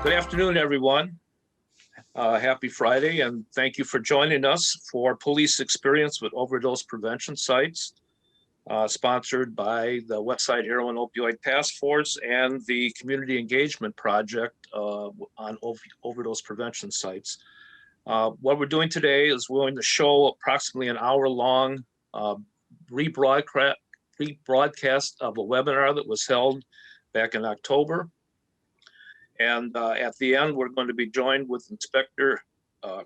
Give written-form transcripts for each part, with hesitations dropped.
Good afternoon, everyone. Happy Friday, and thank you for joining us for Police Experience with Overdose Prevention Sites, sponsored by the website Heroin Opioid Task Force and the Community Engagement Project on overdose prevention sites. What we're doing today is we're going to show approximately an hour-long rebroadcast of a webinar that was held back in October. And at the end, we're going to be joined with Inspector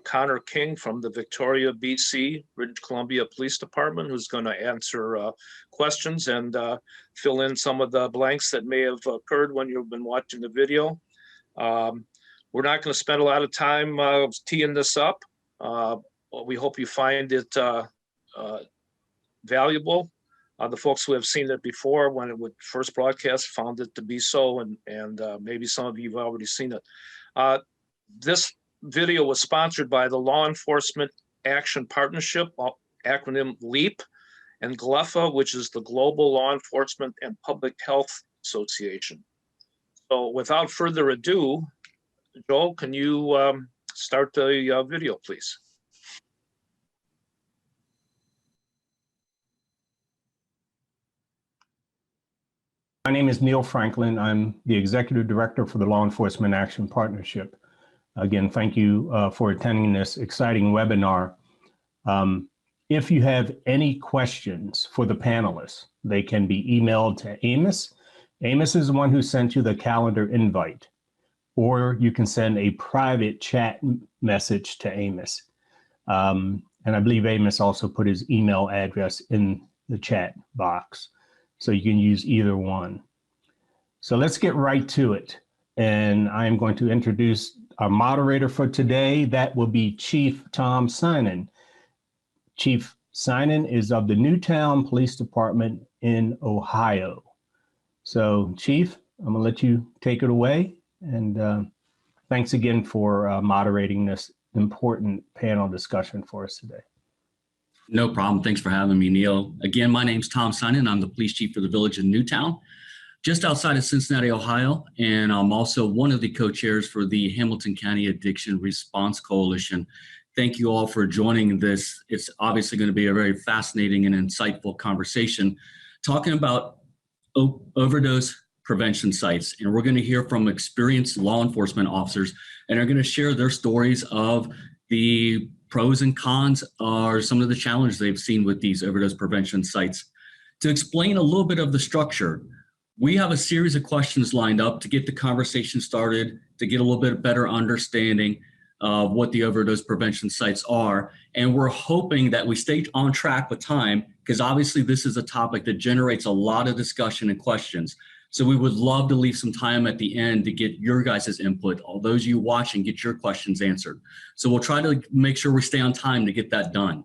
Connor King from the Victoria, BC, British Columbia Police Department, who's going to answer questions and fill in some of the blanks that may have occurred when you've been watching the video. We're not going to spend a lot of time teeing this up. We hope you find it valuable. The folks who have seen it before when it was first broadcast found it to be so, and maybe some of you have already seen it. This video was sponsored by the Law Enforcement Action Partnership, acronym LEAP, and GLEFA, which is the Global Law Enforcement and Public Health Association. So without further ado, Joel, can you start the video, please? My name is Neil Franklin. I'm the Executive Director for the Law Enforcement Action Partnership. Again, thank you for attending this exciting webinar. If you have any questions for the panelists, they can be emailed to Amos. Amos is the one who sent you the calendar invite, or you can send a private chat message to Amos. And I believe Amos also put his email address in the chat box, so you can use either one. So let's get right to it. And I'm going to introduce our moderator for today. That will be Chief Tom Synan. Chief Synan is of the Newtown Police Department in Ohio. So Chief, I'm gonna let you take it away. And thanks again for moderating this important panel discussion for us today. No problem. Thanks for having me, Neil. Again, my name's Tom Synan. I'm the police chief for the village of Newtown, just outside of Cincinnati, Ohio. And I'm also one of the co-chairs for the Hamilton County Addiction Response Coalition. Thank you all for joining this. It's obviously going to be a very fascinating and insightful conversation talking about overdose prevention sites. And we're going to hear from experienced law enforcement officers, and are going to share their stories of the pros and cons are some of the challenges they've seen with these overdose prevention sites. To explain a little bit of the structure, we have a series of questions lined up to get the conversation started, to get a little bit better understanding of what the overdose prevention sites are. And we're hoping that we stay on track with time, because obviously this is a topic that generates a lot of discussion and questions. So we would love to leave some time at the end to get your guys' input, all those you watching, get your questions answered. So we'll try to make sure we stay on time to get that done.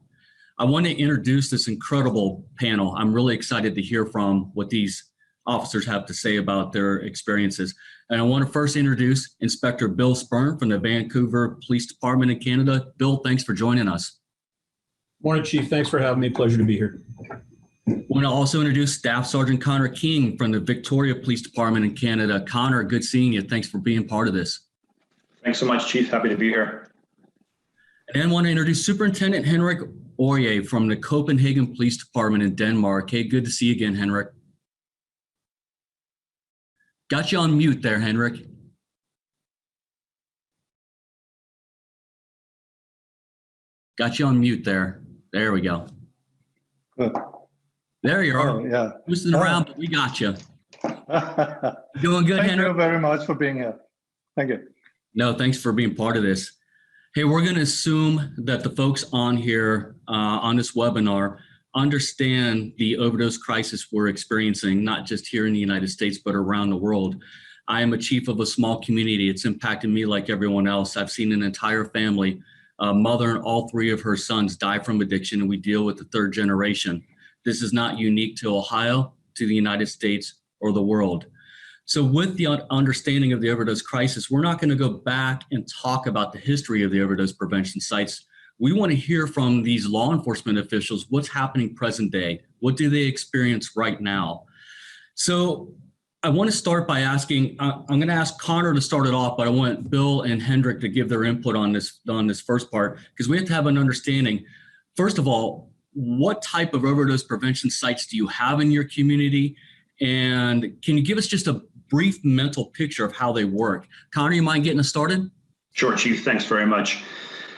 I want to introduce this incredible panel. I'm really excited to hear from what these officers have to say about their experiences. And I want to first introduce Inspector Bill Spurn from the Vancouver Police Department in Canada. Bill, thanks for joining us. Morning, Chief. Thanks for having me. Pleasure to be here. I want to also introduce Staff Sergeant Connor King from the Victoria Police Department in Canada. Connor, good seeing you. Thanks for being part of this. Thanks so much, Chief. Happy to be here. And I want to introduce Superintendent Henrik Orje from the Copenhagen Police Department in Denmark. Hey, good to see you again, Henrik. Got you on mute there, Henrik. Got you on mute there. There we go. Good. There you are. Oh, yeah. Twisting around, but we got you. Doing good, Henrik? Thank you very much for being here. Thank you. No, thanks for being part of this. Hey, we're going to assume that the folks on here on this webinar understand the overdose crisis we're experiencing, not just here in the United States, but around the world. I am a chief of a small community. It's impacted me like everyone else. I've seen an entire family, a mother and all three of her sons die from addiction, and we deal with the third generation. This is not unique to Ohio, to the United States, or the world. So with the understanding of the overdose crisis, we're not going to go back and talk about the history of the overdose prevention sites. We want to hear from these law enforcement officials, what's happening present day? What do they experience right now? So I want to start by asking, I'm going to ask Connor to start it off, but I want Bill and Hendrik to give their input on this first part, because we have to have an understanding. First of all, what type of overdose prevention sites do you have in your community? And can you give us just a brief mental picture of how they work? Connor, you mind getting us started? Sure, Chief. Thanks very much.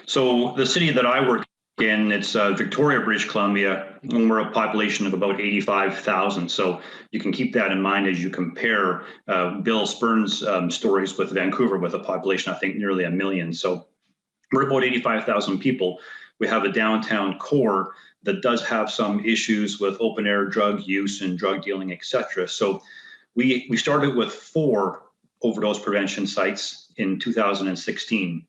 So the city that I work in, it's Victoria, British Columbia, and we're a population of about 85,000. So you can keep that in mind as you compare Bill Spurn's stories with Vancouver, with a population, I think, nearly 1 million. So we're about 85,000 people. We have a downtown core that does have some issues with open air drug use and drug dealing, et cetera. So we started with 4 overdose prevention sites in 2016.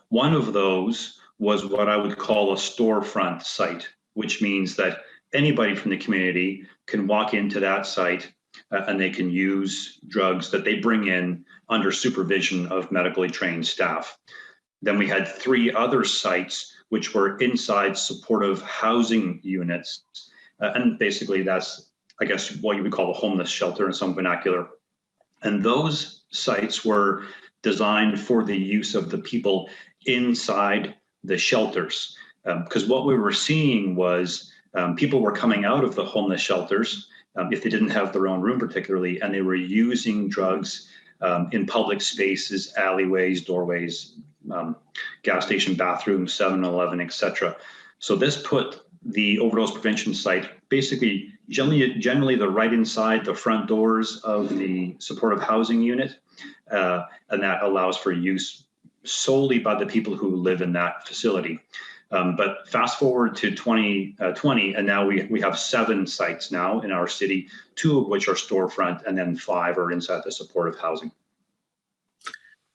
One of those was what I would call a storefront site, which means that anybody from the community can walk into that site and they can use drugs that they bring in under supervision of medically trained staff. Then we had 3 other sites which were inside supportive housing units. And basically that's, I guess, what you would call a homeless shelter in some vernacular. And those sites were designed for the use of the people inside the shelters. Because what we were seeing was people were coming out of the homeless shelters, if they didn't have their own room particularly, and they were using drugs in public spaces, alleyways, doorways, gas station bathrooms, 7-Eleven, etc. So this put the overdose prevention site basically generally the right inside the front doors of the supportive housing unit, and that allows for use solely by the people who live in that facility. But fast forward to 2020, and now we have 7 sites now in our city, 2 of which are storefront, and then 5 are inside the supportive housing.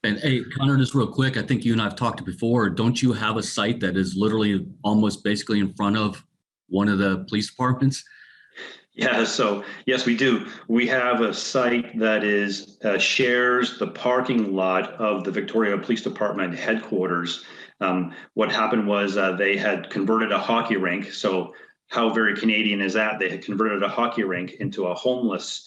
And hey, Connor, just real quick, I think you and I have talked before. Don't you have a site that is literally almost basically in front of one of the police departments? Yeah, so yes, we do. We have a site that is shares the parking lot of the Victoria Police Department headquarters. What happened was they had converted a hockey rink. So how very Canadian is that? They had converted a hockey rink into a homeless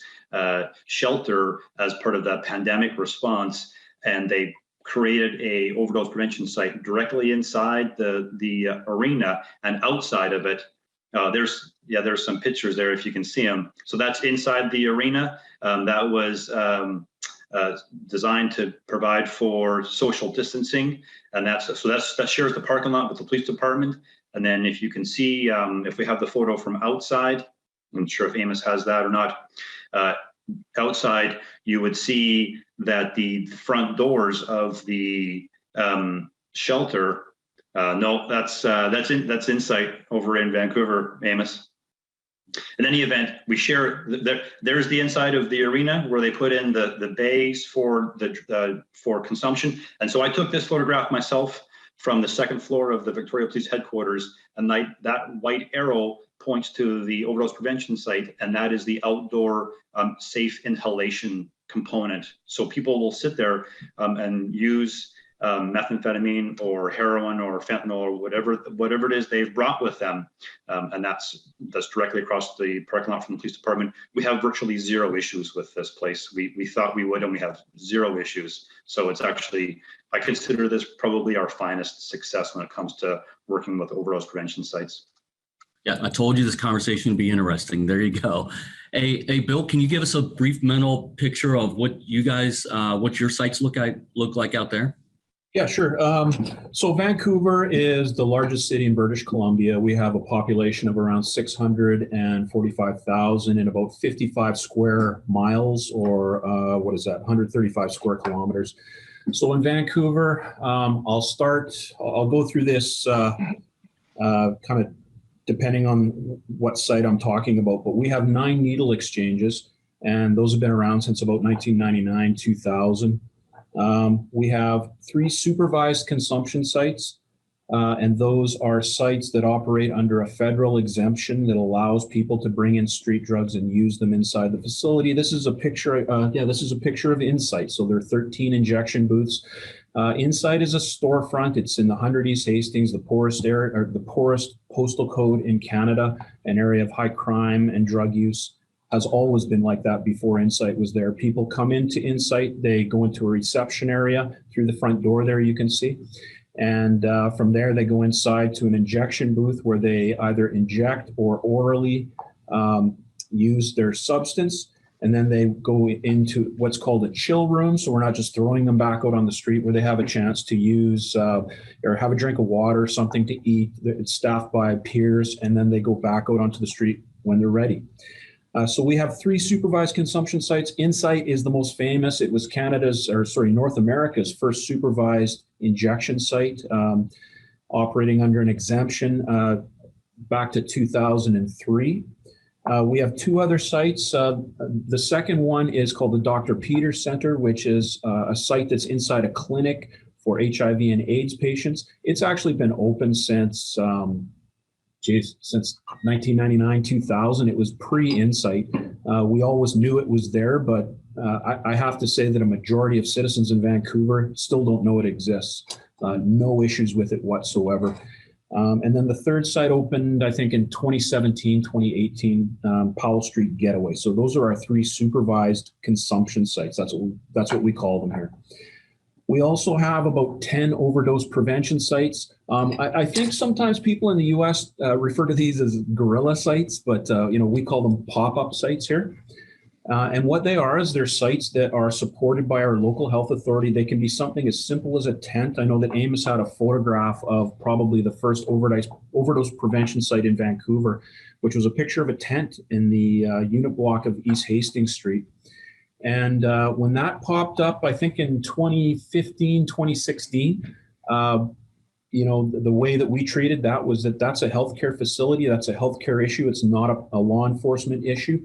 shelter as part of that pandemic response. And they created a overdose prevention site directly inside the arena, and outside of it, there's some pictures there if you can see them. So that's inside the arena. That was designed to provide for social distancing, and that shares the parking lot with the police department. And then if you can see, if we have the photo from outside, I'm not sure if Amos has that or not. Outside, you would see that the front doors of the shelter. No, that's Insight over in Vancouver, Amos. In any event, we share. There's the inside of the arena where they put in the bays for for consumption. And so I took this photograph myself from the 2nd floor of the Victoria Police headquarters, and that white arrow points to the overdose prevention site, and that is the outdoor safe inhalation component. So people will sit there and use methamphetamine or heroin or fentanyl or whatever it is they've brought with them, and that's directly across the parking lot from the police department. We have virtually 0 issues with this place. We thought we would, and we have 0 issues. So it's actually, I consider this probably our finest success when it comes to working with overdose prevention sites. Yeah, I told you this conversation would be interesting. There you go. Hey, Bill, can you give us a brief mental picture of what you guys, what your sites look like out there? Yeah, sure. So Vancouver is the largest city in British Columbia. We have a population of around 645,000 in about 55 square miles, or 135 square kilometers. So in Vancouver, I'll go through this kind of depending on what site I'm talking about, but we have 9 needle exchanges, and those have been around since about 1999, 2000. We have 3 supervised consumption sites, and those are sites that operate under a federal exemption that allows people to bring in street drugs and use them inside the facility. This is a picture. This is a picture of Insight. So there are 13 injection booths. Insight is a storefront. It's in the 100 East Hastings, the poorest area, or the poorest postal code in Canada, an area of high crime and drug use. has always been like that before Insight was there. People come into Insight, they go into a reception area through the front door there, you can see. And from there, they go inside to an injection booth where they either inject or orally use their substance. And then they go into what's called a chill room. So we're not just throwing them back out on the street, where they have a chance to use or have a drink of water, something to eat. It's staffed by peers, and then they go back out onto the street when they're ready. So we have 3 supervised consumption sites. Insight is the most famous. It was North America's first supervised injection site, operating under an exemption back to 2003. We have 2 other sites. The second one is called the Dr. Peters Center, which is a site that's inside a clinic for HIV and AIDS patients. It's actually been open since 1999, 2000. It was pre-Insight. We always knew it was there, but I have to say that a majority of citizens in Vancouver still don't know it exists. No issues with it whatsoever. And then the third site opened, I think, in 2017, 2018, Powell Street Getaway. So those are our 3 supervised consumption sites. That's what we call them here. We also have about 10 overdose prevention sites. I think sometimes people in the U.S. Refer to these as guerrilla sites, but we call them pop-up sites here. And what they are is they're sites that are supported by our local health authority. They can be something as simple as a tent. I know that Amos had a photograph of probably the first overdose prevention site in Vancouver, which was a picture of a tent in the unit block of East Hastings Street. And when that popped up, I think in 2015, 2016, the way that we treated that was that's a healthcare facility. That's a healthcare issue. It's not a law enforcement issue.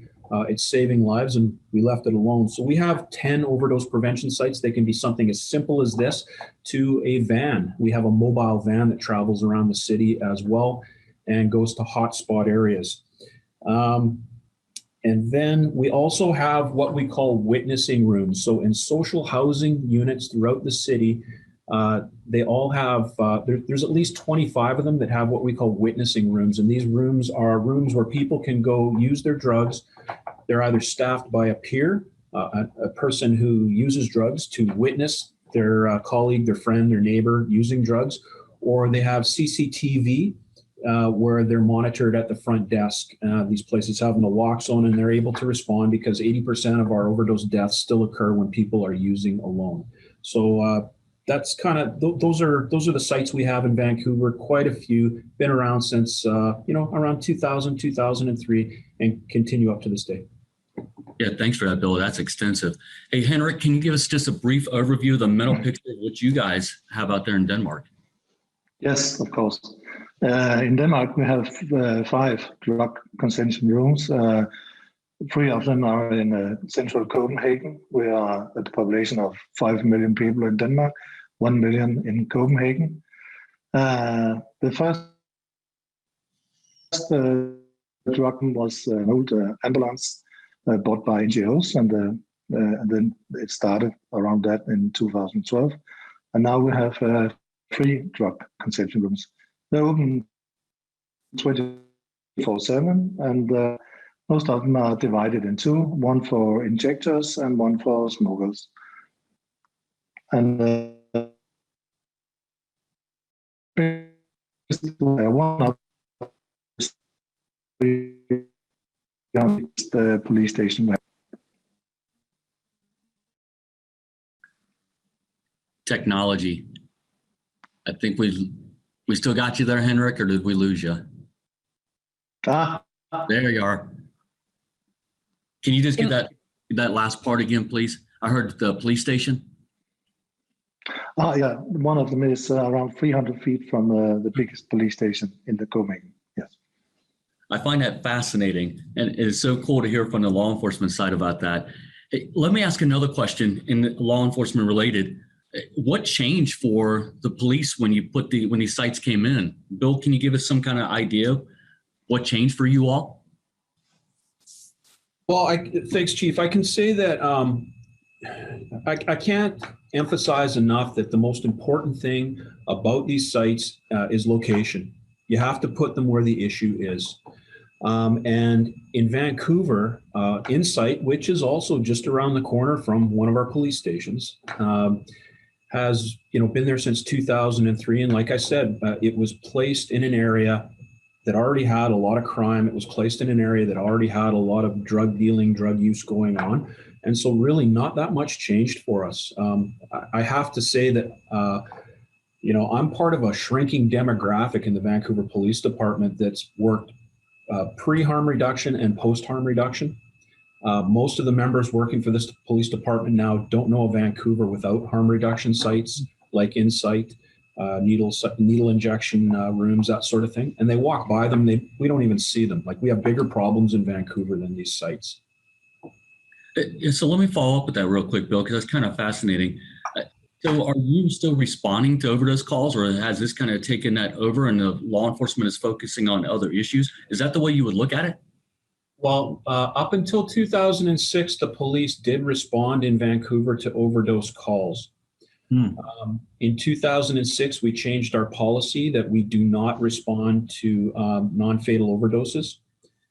It's saving lives, and we left it alone. So we have 10 overdose prevention sites. They can be something as simple as this to a van. We have a mobile van that travels around the city as well and goes to hotspot areas. And then we also have what we call witnessing rooms. So in social housing units throughout the city, they all have, there's at least 25 of them that have what we call witnessing rooms. And these rooms are rooms where people can go use their drugs. They're either staffed by a peer, a person who uses drugs to witness their colleague, their friend, their neighbor using drugs, or they have CCTV where they're monitored at the front desk. These places have naloxone, and they're able to respond because 80% of our overdose deaths still occur when people are using alone. So that's kind of those are the sites we have in Vancouver. Quite a few, been around since around 2000, 2003, and continue up to this day. Yeah, thanks for that, Bill. That's extensive. Hey, Henrik, can you give us just a brief overview of the mental picture of what you guys have out there in Denmark? Yes, of course. In Denmark, we have 5 drug consumption rooms. 3 of them are in central Copenhagen. We are at a population of 5 million people in Denmark, 1 million in Copenhagen. The first drug was an old ambulance bought by NGOs, and then it started around that in 2012. And now we have 3 drug consumption rooms. They're open 24/7, and most of them are divided in 2, one for injectors and one for smokers. And one of the police station. Technology. I think we still got you there, Henrik, or did we lose you? There you are. Can you just get that last part again, please? I heard the police station. Yeah, one of them is around 300 feet from the biggest police station in the Copenhagen. Yes. I find that fascinating, and it is so cool to hear from the law enforcement side about that. Hey, let me ask another question in law enforcement related. What changed for the police when these sites came in? Bill, can you give us some kind of idea what changed for you all? Well, thanks, Chief. I can say that I can't emphasize enough that the most important thing about these sites is location. You have to put them where the issue is. And in Vancouver, Insight, which is also just around the corner from one of our police stations, has been there since 2003. And like I said, it was placed in an area that already had a lot of crime. It was placed in an area that already had a lot of drug dealing, drug use going on. And so really not that much changed for us. I have to say that, I'm part of a shrinking demographic in the Vancouver Police Department that's worked pre-harm reduction and post-harm reduction. Most of the members working for this police department now don't know of Vancouver without harm reduction sites like Insight, needle injection rooms, that sort of thing. And they walk by them. We don't even see them. Like, we have bigger problems in Vancouver than these sites. So let me follow up with that real quick, Bill, because that's kind of fascinating. So are you still responding to overdose calls, or has this kind of taken that over and the law enforcement is focusing on other issues? Is that the way you would look at it? Well, up until 2006, the police did respond in Vancouver to overdose calls. In 2006, we changed our policy that we do not respond to non-fatal overdoses.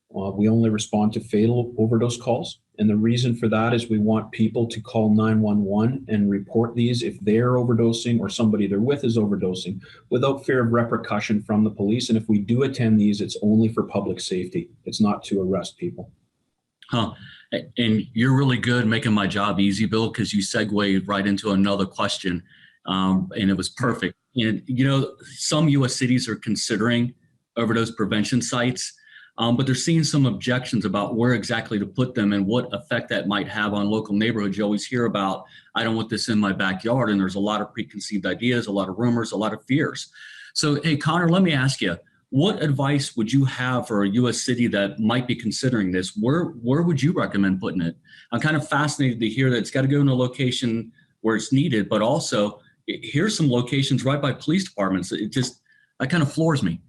We only respond to fatal overdose calls. And the reason for that is we want people to call 911 and report these if they're overdosing or somebody they're with is overdosing without fear of repercussion from the police. And if we do attend these, it's only for public safety. It's not to arrest people. Huh. And you're really good making my job easy, Bill, because you segued right into another question. And it was perfect. And, some U.S. cities are considering overdose prevention sites. But they're seeing some objections about where exactly to put them and what effect that might have on local neighborhoods. You always hear about, I don't want this in my backyard. And there's a lot of preconceived ideas, a lot of rumors, a lot of fears. So, hey, Connor, let me ask you, what advice would you have for a U.S. city that might be considering this? Where would you recommend putting it? I'm kind of fascinated to hear that it's got to go in a location where it's needed, but also here's some locations right by police departments. That kind of floors me.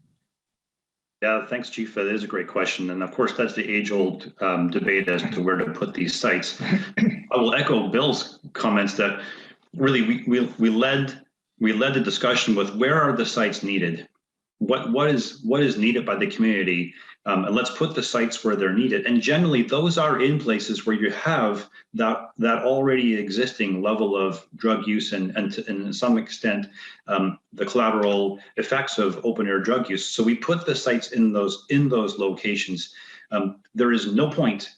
Yeah, thanks, Chief. That is a great question. And of course, that's the age-old debate as to where to put these sites. I will echo Bill's comments that really we led the discussion with where are the sites needed? What is needed by the community? And let's put the sites where they're needed. And generally, those are in places where you have that already existing level of drug use and to some extent the collateral effects of open air drug use. So we put the sites in those locations. There is no point,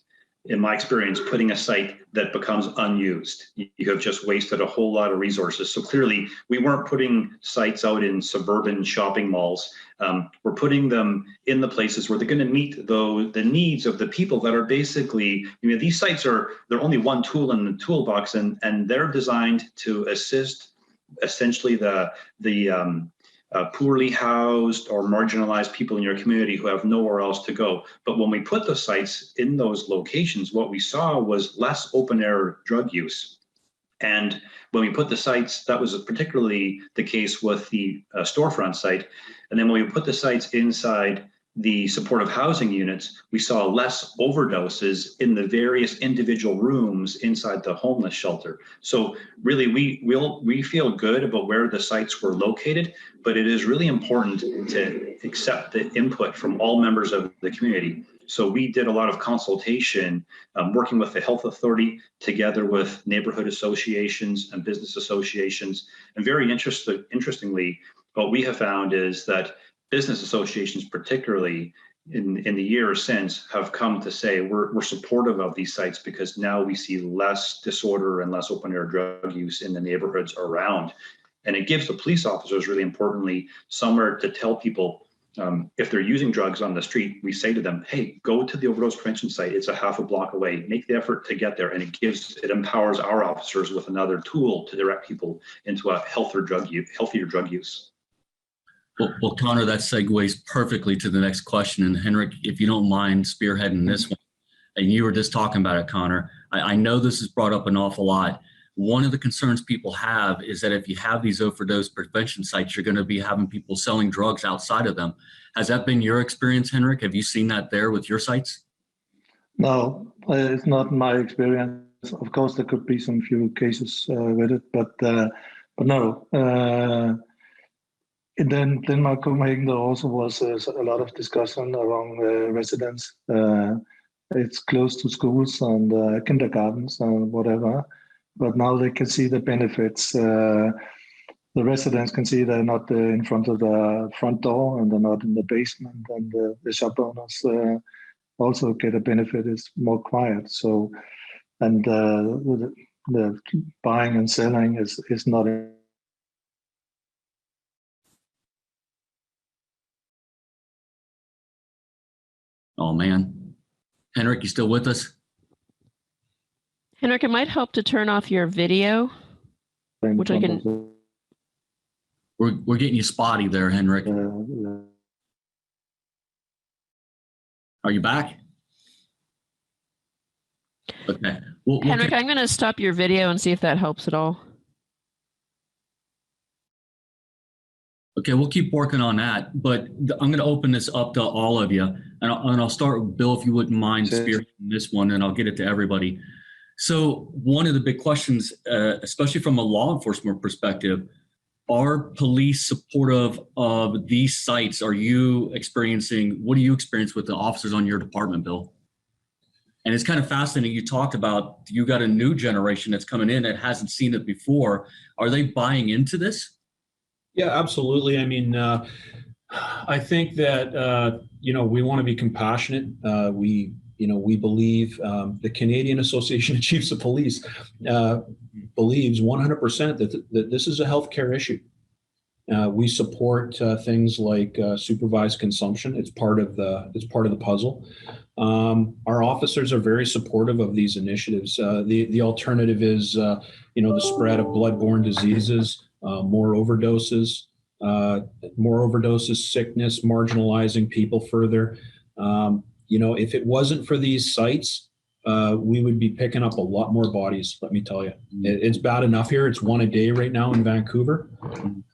in my experience, putting a site that becomes unused. You have just wasted a whole lot of resources. So clearly, we weren't putting sites out in suburban shopping malls. We're putting them in the places where they're going to meet the needs of the people that are basically, these sites they're only one tool in the toolbox, and they're designed to assist essentially the poorly housed or marginalized people in your community who have nowhere else to go. But when we put the sites in those locations, what we saw was less open air drug use. And when we put the sites, that was particularly the case with the storefront site. And then when we put the sites inside the supportive housing units, we saw less overdoses in the various individual rooms inside the homeless shelter. So really, we feel good about where the sites were located, but it is really important to accept the input from all members of the community. So we did a lot of consultation, working with the health authority together with neighborhood associations and business associations. And very interestingly, what we have found is that business associations, particularly in the years since, have come to say we're supportive of these sites because now we see less disorder and less open air drug use in the neighborhoods around. And it gives the police officers, really importantly, somewhere to tell people if they're using drugs on the street. We say to them, hey, go to the overdose prevention site. It's a half a block away. Make the effort to get there. And it empowers our officers with another tool to direct people into a healthier drug use. Well, Connor, that segues perfectly to the next question. And Henrik, if you don't mind spearheading this one, and you were just talking about it, Connor, I know this is brought up an awful lot. One of the concerns people have is that if you have these overdose prevention sites, you're going to be having people selling drugs outside of them. Has that been your experience, Henrik? Have you seen that there with your sites? No, it's not my experience. Of course, there could be some few cases with it, but no. in Denmark, Copenhagen, there also was a lot of discussion around residents. It's close to schools and kindergartens and whatever, but now they can see the benefits. The residents can see they're not in front of the front door and they're not in the basement, and the shop owners also get a benefit. It's more quiet. So, and the buying and selling is not. Oh man, Henrik, you still with us? Henrik, it might help to turn off your video, which I can. We're getting you spotty there, Henrik. Are you back? Okay. Henrik, I'm going to stop your video and see if that helps at all. Okay, we'll keep working on that, but I'm going to open this up to all of you, and I'll start with Bill, if you wouldn't mind spearheading this one, and I'll get it to everybody. So one of the big questions, especially from a law enforcement perspective, are police supportive of these sites? What do you experience with the officers on your department, Bill? And it's kind of fascinating. You talked about, you got a new generation that's coming in that hasn't seen it before. Are they buying into this? Yeah, absolutely. I mean, I think that, we want to be compassionate. We believe the Canadian Association of Chiefs of Police believes 100% that this is a healthcare issue. We support things like supervised consumption. It's part of the puzzle. Our officers are very supportive of these initiatives. The alternative is, the spread of bloodborne diseases, more overdoses, sickness, marginalizing people further. If it wasn't for these sites, we would be picking up a lot more bodies, let me tell you. It's bad enough here. It's one a day right now in Vancouver,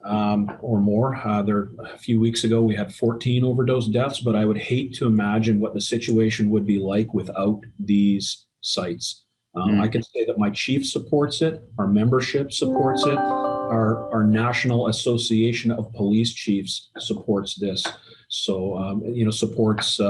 or more. A few weeks ago, we had 14 overdose deaths, but I would hate to imagine what the situation would be like without these sites. I can say that my chief supports it, our membership supports it, our National Association of Police Chiefs supports this. So, supports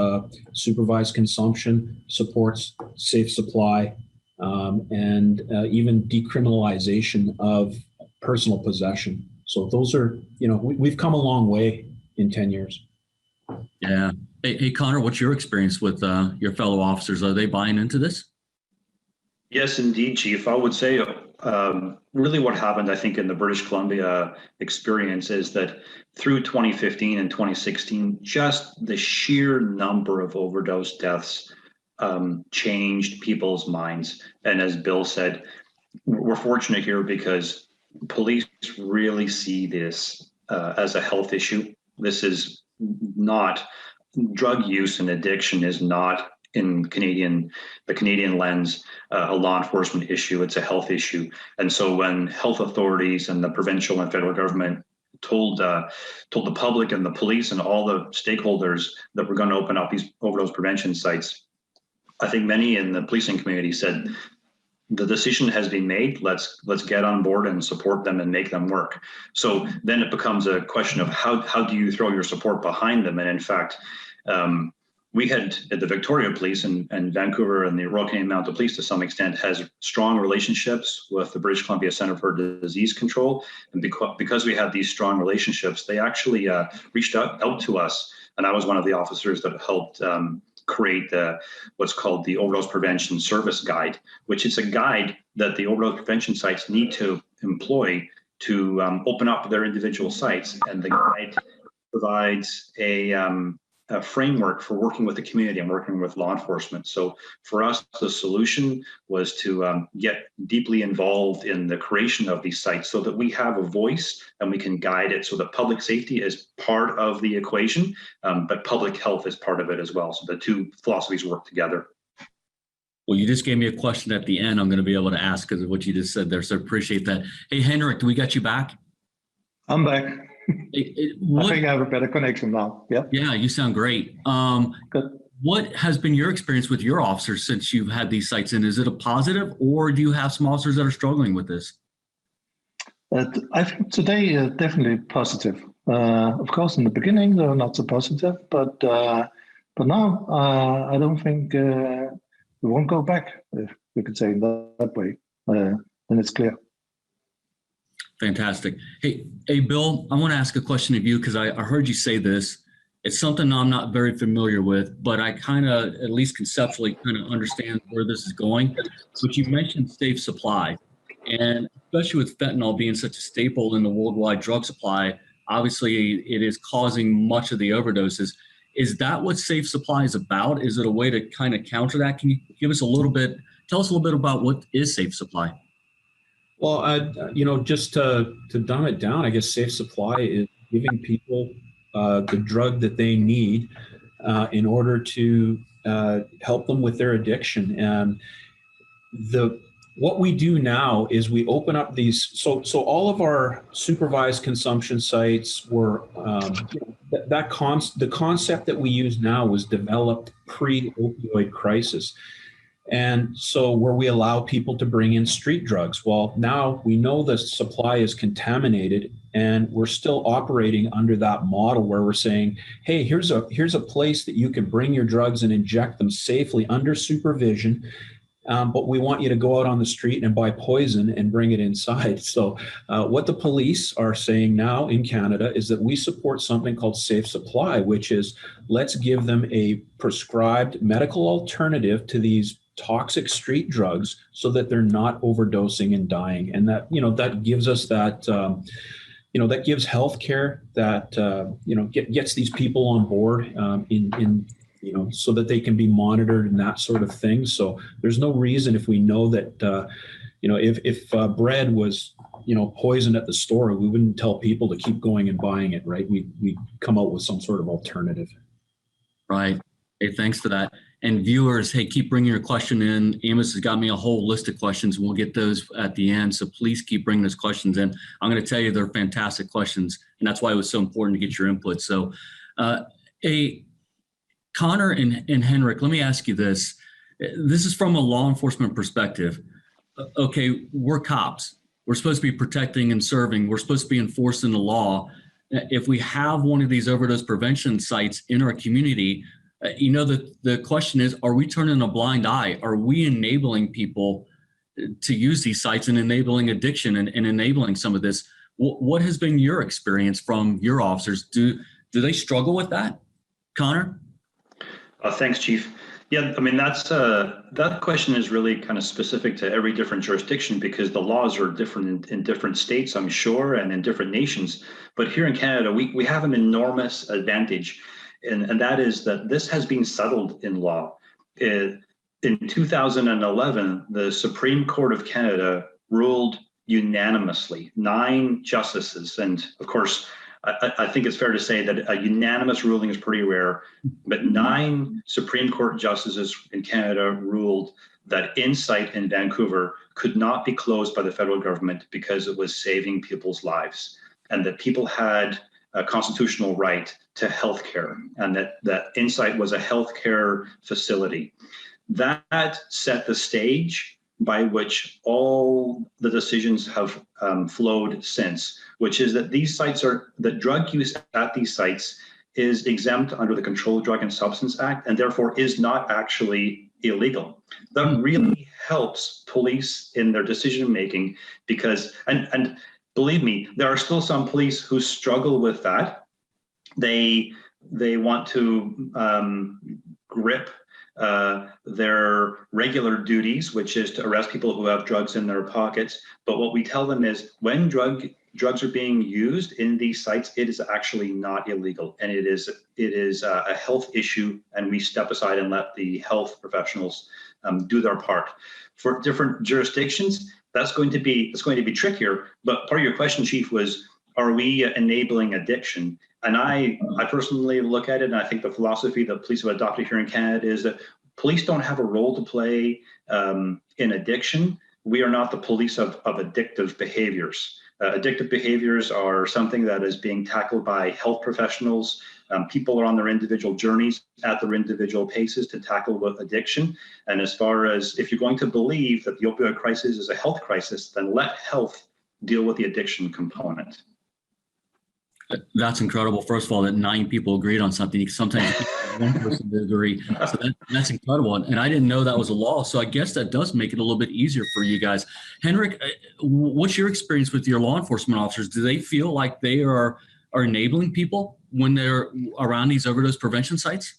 supervised consumption, supports safe supply, and even decriminalization of personal possession. So those are, we've come a long way in 10 years. Yeah. Hey, Connor, what's your experience with your fellow officers? Are they buying into this? Yes, indeed, Chief. I would say really what happened, I think, in the British Columbia experience is that through 2015 and 2016, just the sheer number of overdose deaths changed people's minds. And as Bill said, we're fortunate here because police really see this as a health issue. This is not, drug use and addiction is not, in the Canadian lens, a law enforcement issue. It's a health issue. And so when health authorities and the provincial and federal government told the public and the police and all the stakeholders that we're going to open up these overdose prevention sites, I think many in the policing community said, the decision has been made. Let's get on board and support them and make them work. So then it becomes a question of how do you throw your support behind them? And in fact, we had at the Victoria Police and Vancouver and the Royal Canadian Mounted Police to some extent has strong relationships with the British Columbia Centre for Disease Control. And because we had these strong relationships, they actually reached out to us. And I was one of the officers that helped create what's called the Overdose Prevention Service Guide, which is a guide that the overdose prevention sites need to employ to open up their individual sites. And the guide provides a framework for working with the community and working with law enforcement. So for us, the solution was to get deeply involved in the creation of these sites so that we have a voice and we can guide it so that public safety is part of the equation, but public health is part of it as well. So the two philosophies work together. Well, you just gave me a question at the end I'm going to be able to ask because of what you just said there. So appreciate that. Hey, Henrik, do we got you back? I'm back. I think I have a better connection now. Yeah. Yeah, you sound great. Good. What has been your experience with your officers since you've had these sites in? Is it a positive, or do you have some officers that are struggling with this? I think today definitely positive. Of course, in the beginning they were not so positive, but now I don't think we won't go back, if we could say it that way. Then it's clear. Fantastic. Hey, Bill, I want to ask a question of you because I heard you say this. It's something I'm not very familiar with, but I kind of, at least conceptually, kind of understand where this is going. But you mentioned safe supply, and especially with fentanyl being such a staple in the worldwide drug supply, obviously it is causing much of the overdoses. Is that what safe supply is about? Is it a way to kind of counter that? Can you give us tell us a little bit about what is safe supply? Well, just to dumb it down, I guess safe supply is giving people the drug that they need in order to help them with their addiction. And what we do now is we open up these. So all of our supervised consumption sites were the concept that we use now was developed pre-opioid crisis. And so where we allow people to bring in street drugs. Well, now we know the supply is contaminated and we're still operating under that model where we're saying, hey, here's a place that you can bring your drugs and inject them safely under supervision. But we want you to go out on the street and buy poison and bring it inside. So what the police are saying now in Canada is that we support something called safe supply, which is let's give them a prescribed medical alternative to these toxic street drugs so that they're not overdosing and dying. And that gives us that, that gives healthcare that, gets these people on board so that they can be monitored and that sort of thing. So there's no reason, if we know that, if bread was, poisoned at the store, we wouldn't tell people to keep going and buying it, right? We come out with some sort of alternative. Right. Hey, thanks for that. And viewers, hey, keep bringing your question in. Amos has got me a whole list of questions, and we'll get those at the end. So please keep bringing those questions in. I'm going to tell you they're fantastic questions, and that's why it was so important to get your input. So, Connor and Henrik, let me ask you this. This is from a law enforcement perspective. Okay, we're cops. We're supposed to be protecting and serving. We're supposed to be enforcing the law. If we have one of these overdose prevention sites in our community, the question is, are we turning a blind eye? Are we enabling people to use these sites and enabling addiction and enabling some of this? What has been your experience from your officers? Do they struggle with that? Connor? Thanks, Chief. Yeah, I mean, that question is really kind of specific to every different jurisdiction because the laws are different in different states, I'm sure, and in different nations. But here in Canada, we have an enormous advantage. And that is that this has been settled in law. In 2011, the Supreme Court of Canada ruled unanimously, 9 justices. And of course, I think it's fair to say that a unanimous ruling is pretty rare, but 9 Supreme Court justices in Canada ruled that Insight in Vancouver could not be closed by the federal government because it was saving people's lives and that people had a constitutional right to healthcare, and that Insight was a healthcare facility. That set the stage by which all the decisions have flowed since, which is that these sites that drug use at these sites is exempt under the Controlled Drug and Substance Act, and therefore is not actually illegal. That really helps police in their decision making because, and believe me, there are still some police who struggle with that. They want to grip their regular duties, which is to arrest people who have drugs in their pockets. But what we tell them is when drugs are being used in these sites, it is actually not illegal, and it is a health issue, and we step aside and let the health professionals do their part. For different jurisdictions, it's going to be trickier. But part of your question, Chief, was, are we enabling addiction? And I personally look at it, and I think the philosophy that police have adopted here in Canada is that police don't have a role to play in addiction. We are not the police of addictive behaviors. Addictive behaviors are something that is being tackled by health professionals. People are on their individual journeys at their individual paces to tackle with addiction. And as far as if you're going to believe that the opioid crisis is a health crisis, then let health deal with the addiction component. That's incredible. First of all, that 9 people agreed on something. Sometimes one person to agree. So that's incredible. And I didn't know that was a law. So I guess that does make it a little bit easier for you guys. Henrik, what's your experience with your law enforcement officers? Do they feel like they are enabling people when they're around these overdose prevention sites?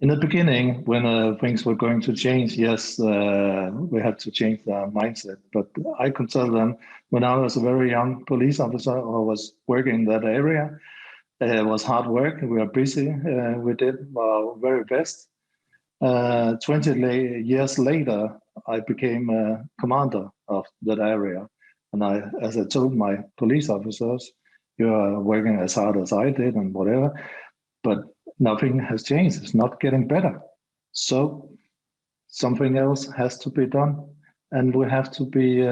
In the beginning, when things were going to change, yes, we had to change the mindset. But I could tell them when I was a very young police officer or was working in that area, it was hard work. We were busy. We did our very best. 20 years later, I became a commander of that area. And as I told my police officers, you are working as hard as I did and whatever, but nothing has changed. It's not getting better. So something else has to be done. And we have to be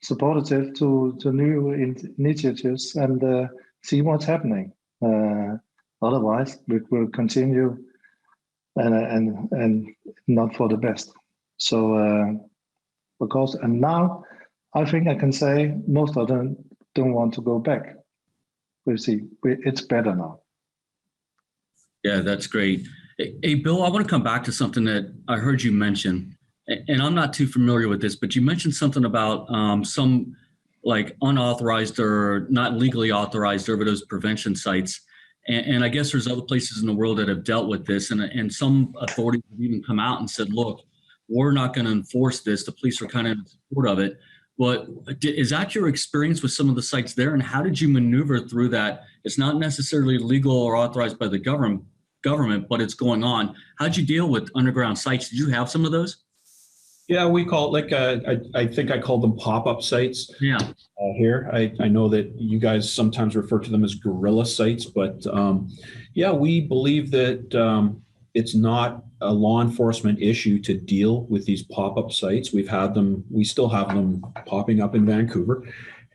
supportive to new initiatives and see what's happening. Otherwise, we will continue and not for the best. So, because, and now I think I can say most of them don't want to go back. We'll see. It's better now. Yeah, that's great. Hey, Bill, I want to come back to something that I heard you mention, and I'm not too familiar with this, but you mentioned something about some like unauthorized or not legally authorized overdose prevention sites. And I guess there's other places in the world that have dealt with this, and some authorities have even come out and said, look, we're not going to enforce this. The police are kind of in support of it. But is that your experience with some of the sites there? And how did you maneuver through that? It's not necessarily legal or authorized by the government, but it's going on. How'd you deal with underground sites? Did you have some of those? Yeah, we call it I think I called them pop-up sites. Yeah. Here, I know that you guys sometimes refer to them as guerrilla sites, but yeah, we believe that it's not a law enforcement issue to deal with these pop-up sites. We still have them popping up in Vancouver.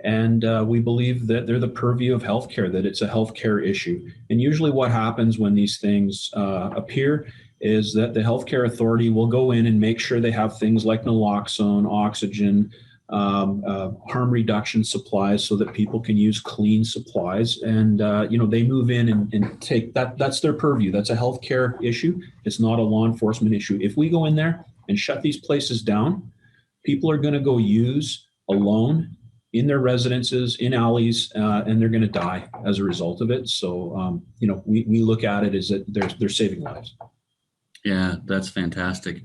And we believe that they're the purview of healthcare, that it's a healthcare issue. And usually what happens when these things appear is that the healthcare authority will go in and make sure they have things like naloxone, oxygen, harm reduction supplies so that people can use clean supplies. And, they move in and take that. That's their purview. That's a healthcare issue. It's not a law enforcement issue. If we go in there and shut these places down, people are going to go use alone in their residences, in alleys, and they're going to die as a result of it. So, we look at it as that they're saving lives. Yeah, that's fantastic.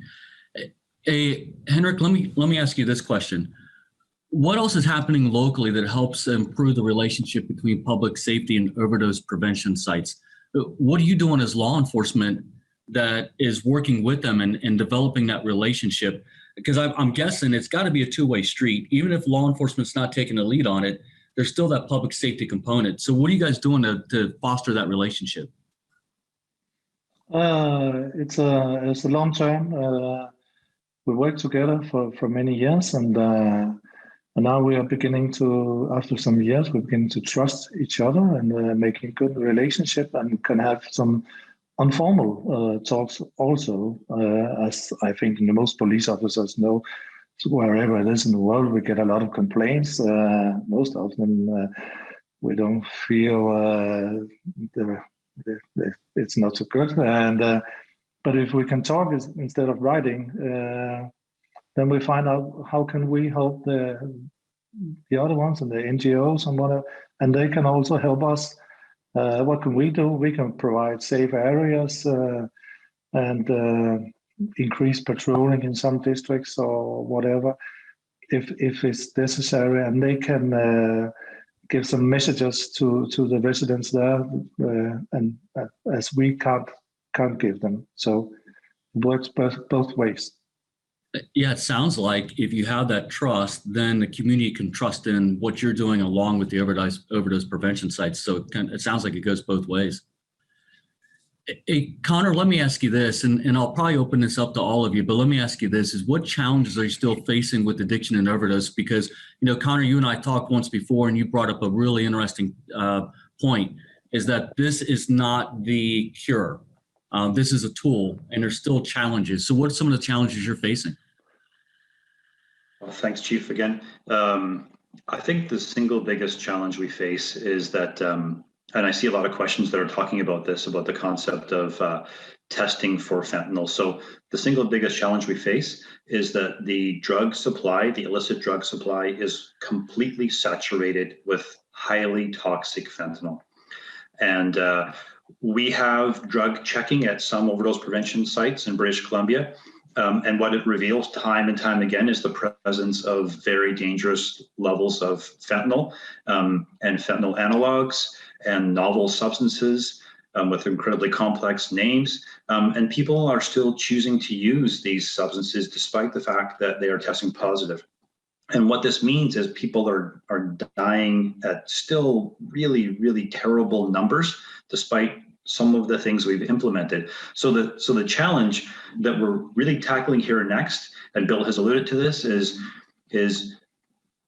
Hey, Henrik, let me ask you this question. What else is happening locally that helps improve the relationship between public safety and overdose prevention sites? What are you doing as law enforcement that is working with them and developing that relationship? Because I'm guessing it's got to be a two-way street. Even if law enforcement's not taking the lead on it, there's still that public safety component. So what are you guys doing to foster that relationship? It's a long term. We worked together for many years, and now we are beginning to, after some years, we're beginning to trust each other and making good relationship, and can have some informal talks also, as I think most police officers know. So wherever it is in the world, we get a lot of complaints. Most of them, we don't feel it's not so good. And but if we can talk instead of writing, then we find out how can we help the other ones and the NGOs and whatever, and they can also help us. What can we do? We can provide safe areas and increase patrolling in some districts or whatever, if it's necessary, and they can give some messages to the residents there, and as we can't give them. So it works both ways. Yeah, it sounds like if you have that trust, then the community can trust in what you're doing along with the overdose prevention sites. So it sounds like it goes both ways. Hey, Connor, let me ask you this, and I'll probably open this up to all of you, but let me ask you this, is what challenges are you still facing with addiction and overdose? Because, Connor, you and I talked once before, and you brought up a really interesting point, is that this is not the cure. This is a tool, and there's still challenges. So what are some of the challenges you're facing? Well, thanks, Chief, again. I think the single biggest challenge we face is that, and I see a lot of questions that are talking about this, about the concept of testing for fentanyl. So the single biggest challenge we face is that the drug supply, the illicit drug supply, is completely saturated with highly toxic fentanyl. And we have drug checking at some overdose prevention sites in British Columbia. And what it reveals time and time again is the presence of very dangerous levels of fentanyl and fentanyl analogs and novel substances with incredibly complex names. And people are still choosing to use these substances despite the fact that they are testing positive. And what this means is people are dying at still really, really terrible numbers, despite some of the things we've implemented. So the challenge that we're really tackling here next, and Bill has alluded to this, is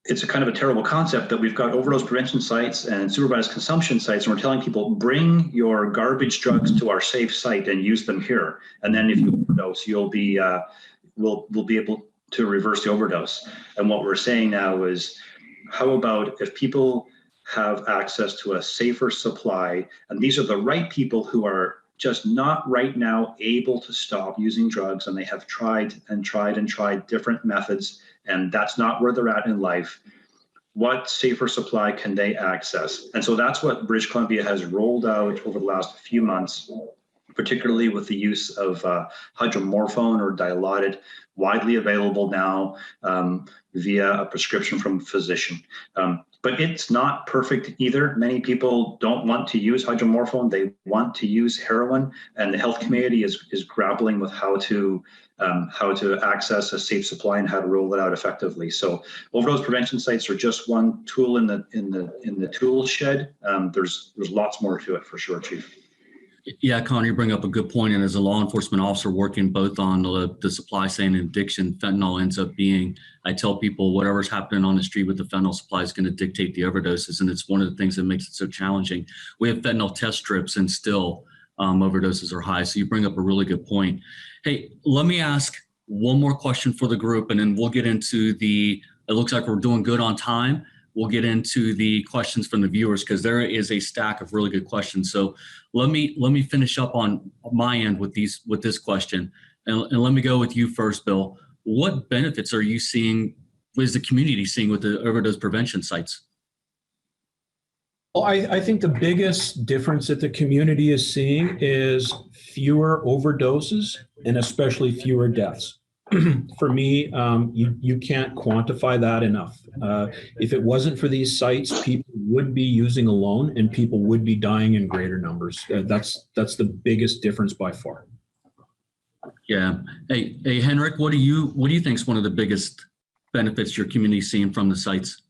it's a kind of a terrible concept that we've got overdose prevention sites and supervised consumption sites, and we're telling people, bring your garbage drugs to our safe site and use them here. And then if you overdose, you'll be, we'll be able to reverse the overdose. And what we're saying now is, how about if people have access to a safer supply, and these are the right people who are just not right now able to stop using drugs, and they have tried different methods, and that's not where they're at in life. What safer supply can they access? And so that's what British Columbia has rolled out over the last few months, particularly with the use of hydromorphone or dilaudid, widely available now via a prescription from a physician. But it's not perfect either. Many people don't want to use hydromorphone. They want to use heroin, and the health community is grappling with how to access a safe supply and how to roll it out effectively. So overdose prevention sites are just one tool in the tool shed. There's lots more to it for sure, Chief. Yeah, Connor, you bring up a good point. And as a law enforcement officer working both on the supply chain and addiction, fentanyl ends up being, I tell people, whatever's happening on the street with the fentanyl supply is going to dictate the overdoses. And it's one of the things that makes it so challenging. We have fentanyl test strips and still overdoses are high. So you bring up a really good point. Hey, let me ask one more question for the group, and then we'll get into it looks like we're doing good on time. We'll get into the questions from the viewers because there is a stack of really good questions. So let me finish up on my end with this question, and let me go with you first, Bill. What benefits are you seeing? Is the community seeing with the overdose prevention sites? Well, I think the biggest difference that the community is seeing is fewer overdoses and especially fewer deaths. For me, you can't quantify that enough. If it wasn't for these sites, people would be using alone and people would be dying in greater numbers. That's the biggest difference by far. Yeah. Hey, Henrik, what do you think is one of the biggest benefits your community is seeing from the sites?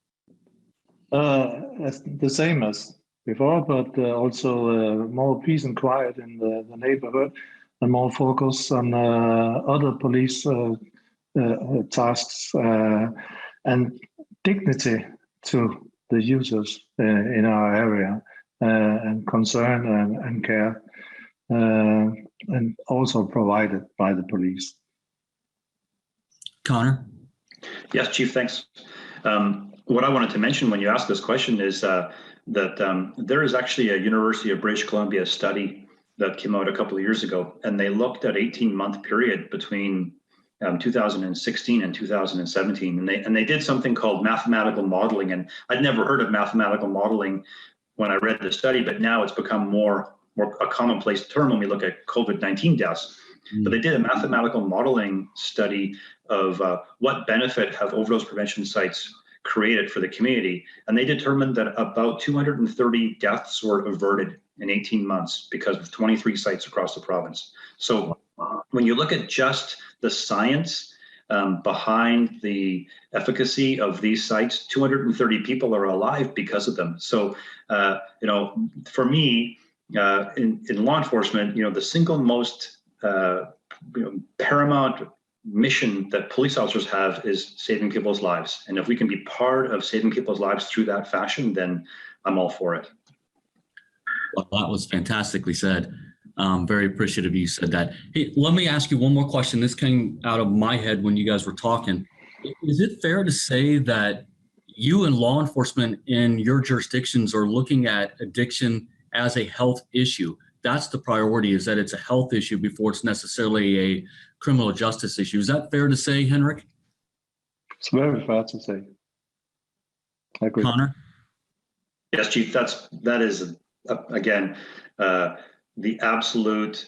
The same as before, but also more peace and quiet in the neighborhood, and more focus on other police tasks and dignity to the users in our area, and concern and care, and also provided by the police. Connor? Yes, Chief, thanks. What I wanted to mention when you asked this question is that there is actually a University of British Columbia study that came out a couple of years ago, and they looked at 18-month period between 2016 and 2017, and they did something called mathematical modeling. And I'd never heard of mathematical modeling when I read the study, but now it's become more a commonplace term when we look at COVID-19 deaths. But they did a mathematical modeling study of what benefit have overdose prevention sites created for the community, and they determined that about 230 deaths were averted in 18 months because of 23 sites across the province. So when you look at just the science behind the efficacy of these sites, 230 people are alive because of them. So, for me, in law enforcement, the single most paramount mission that police officers have is saving people's lives. And if we can be part of saving people's lives through that fashion, then I'm all for it. Well, that was fantastically said. Very appreciative you said that. Hey, let me ask you one more question. This came out of my head when you guys were talking. Is it fair to say that you and law enforcement in your jurisdictions are looking at addiction as a health issue. That's the priority, is that it's a health issue before it's necessarily a criminal justice issue. Is that fair to say, Henrik? It's very fair to say. I agree. Connor? Yes, Chief, that is, again, the absolute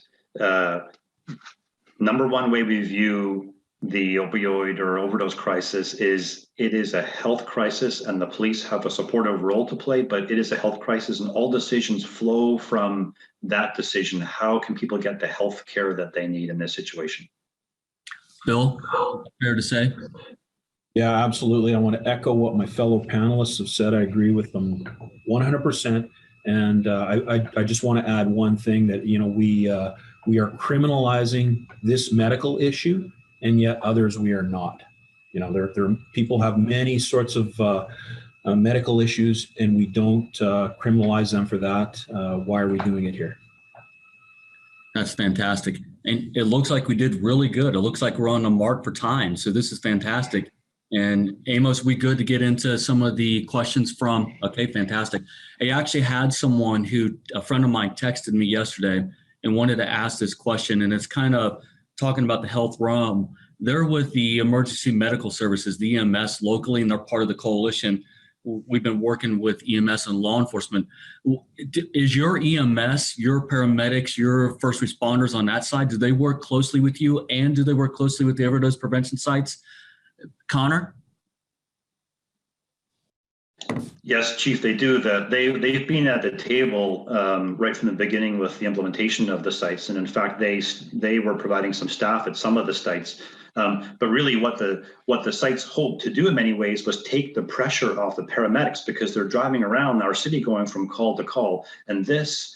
number one way we view the opioid or overdose crisis is it is a health crisis, and the police have a supportive role to play, but it is a health crisis, and all decisions flow from that decision. How can people get the health care that they need in this situation? Bill, fair to say? Yeah, absolutely. I want to echo what my fellow panelists have said. I agree with them 100%. And I just want to add one thing that, we are criminalizing this medical issue, and yet others we are not. People have many sorts of medical issues, and we don't criminalize them for that. Why are we doing it here? That's fantastic. And it looks like we did really good. It looks like we're on the mark for time. So this is fantastic. And Amos, we good to get into some of the questions from, okay, fantastic. I actually had a friend of mine texted me yesterday and wanted to ask this question, and it's kind of talking about the health realm. They're with the emergency medical services, the EMS locally, and they're part of the coalition. We've been working with EMS and law enforcement. Is your EMS, your paramedics, your first responders on that side, do they work closely with you, and do they work closely with the overdose prevention sites? Connor? Yes, Chief, they do that. They've been at the table right from the beginning with the implementation of the sites, and in fact, they were providing some staff at some of the sites. But really, what the sites hoped to do in many ways was take the pressure off the paramedics, because they're driving around our city going from call to call, and this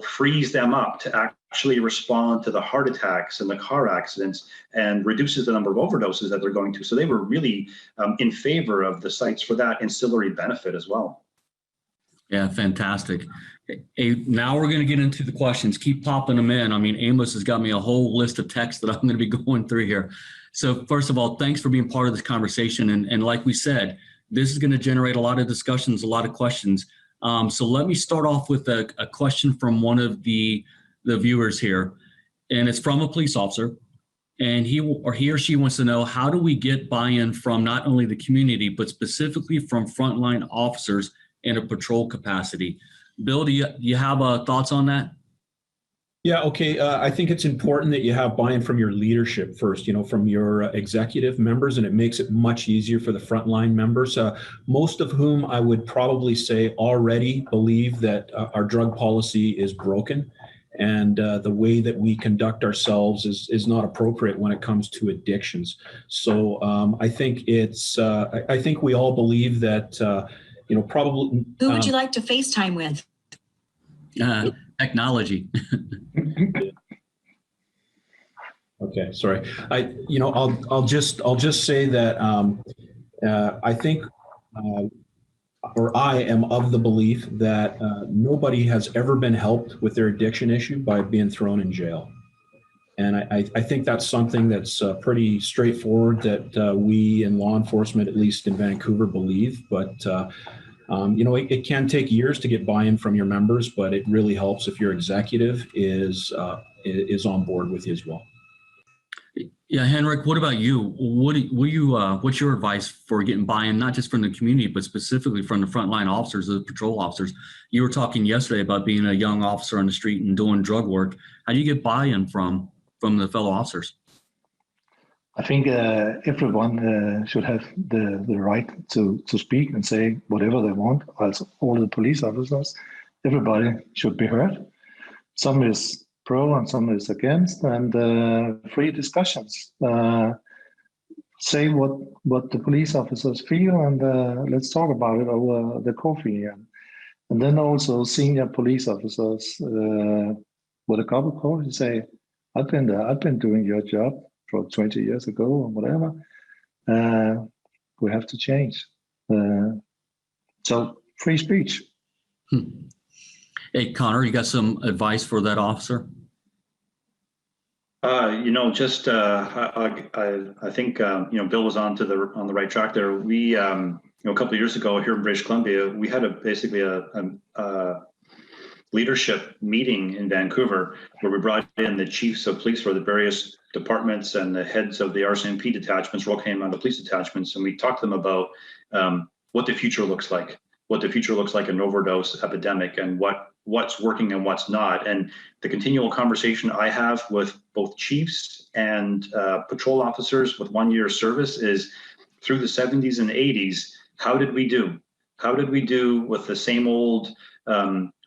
frees them up to actually respond to the heart attacks and the car accidents, and reduces the number of overdoses that they're going to. So they were really in favor of the sites for that ancillary benefit as well. Yeah, fantastic. Hey, now we're going to get into the questions. Keep popping them in. I mean, Amos has got me a whole list of texts that I'm going to be going through here. So first of all, thanks for being part of this conversation. And like we said, this is going to generate a lot of discussions, a lot of questions. So let me start off with a question from one of the viewers here, and it's from a police officer, and he or she wants to know, how do we get buy-in from not only the community, but specifically from frontline officers in a patrol capacity? Bill, do you have thoughts on that? Yeah, okay. I think it's important that you have buy-in from your leadership first, from your executive members, and it makes it much easier for the frontline members, most of whom I would probably say already believe that our drug policy is broken, and the way that we conduct ourselves is not appropriate when it comes to addictions. So I think I think we all believe that, probably. Who would you like to FaceTime with? Technology. Okay, sorry. I'll just say that I think, or I am of the belief that nobody has ever been helped with their addiction issue by being thrown in jail. And I think that's something that's pretty straightforward, that we in law enforcement, at least in Vancouver, believe. But it can take years to get buy-in from your members, but it really helps if your executive is on board with you as well. Yeah, Henrik, what about you? What's your advice for getting buy-in, not just from the community, but specifically from the frontline officers, the patrol officers? You were talking yesterday about being a young officer on the street and doing drug work. How do you get buy-in from the fellow officers? I think everyone should have the right to speak and say whatever they want. Also, all the police officers, everybody should be heard. Some is pro and some is against, and free discussions. Say what the police officers feel, and let's talk about it over the coffee. And then also senior police officers with a cup of coffee say, I've been doing your job for 20 years ago or whatever. We have to change. So free speech. Hey, Connor, you got some advice for that officer? I think Bill was on the right track there. We a couple of years ago here in British Columbia, we had basically a leadership meeting in Vancouver where we brought in the chiefs of police for the various departments and the heads of the RCMP detachments, Royal Canadian Mounted Police detachments, and we talked to them about what the future looks like, an overdose epidemic, and what's working and what's not. And the continual conversation I have with both chiefs and patrol officers with 1 year service is, through the 70s and 80s, how did we do? How did we do with the same old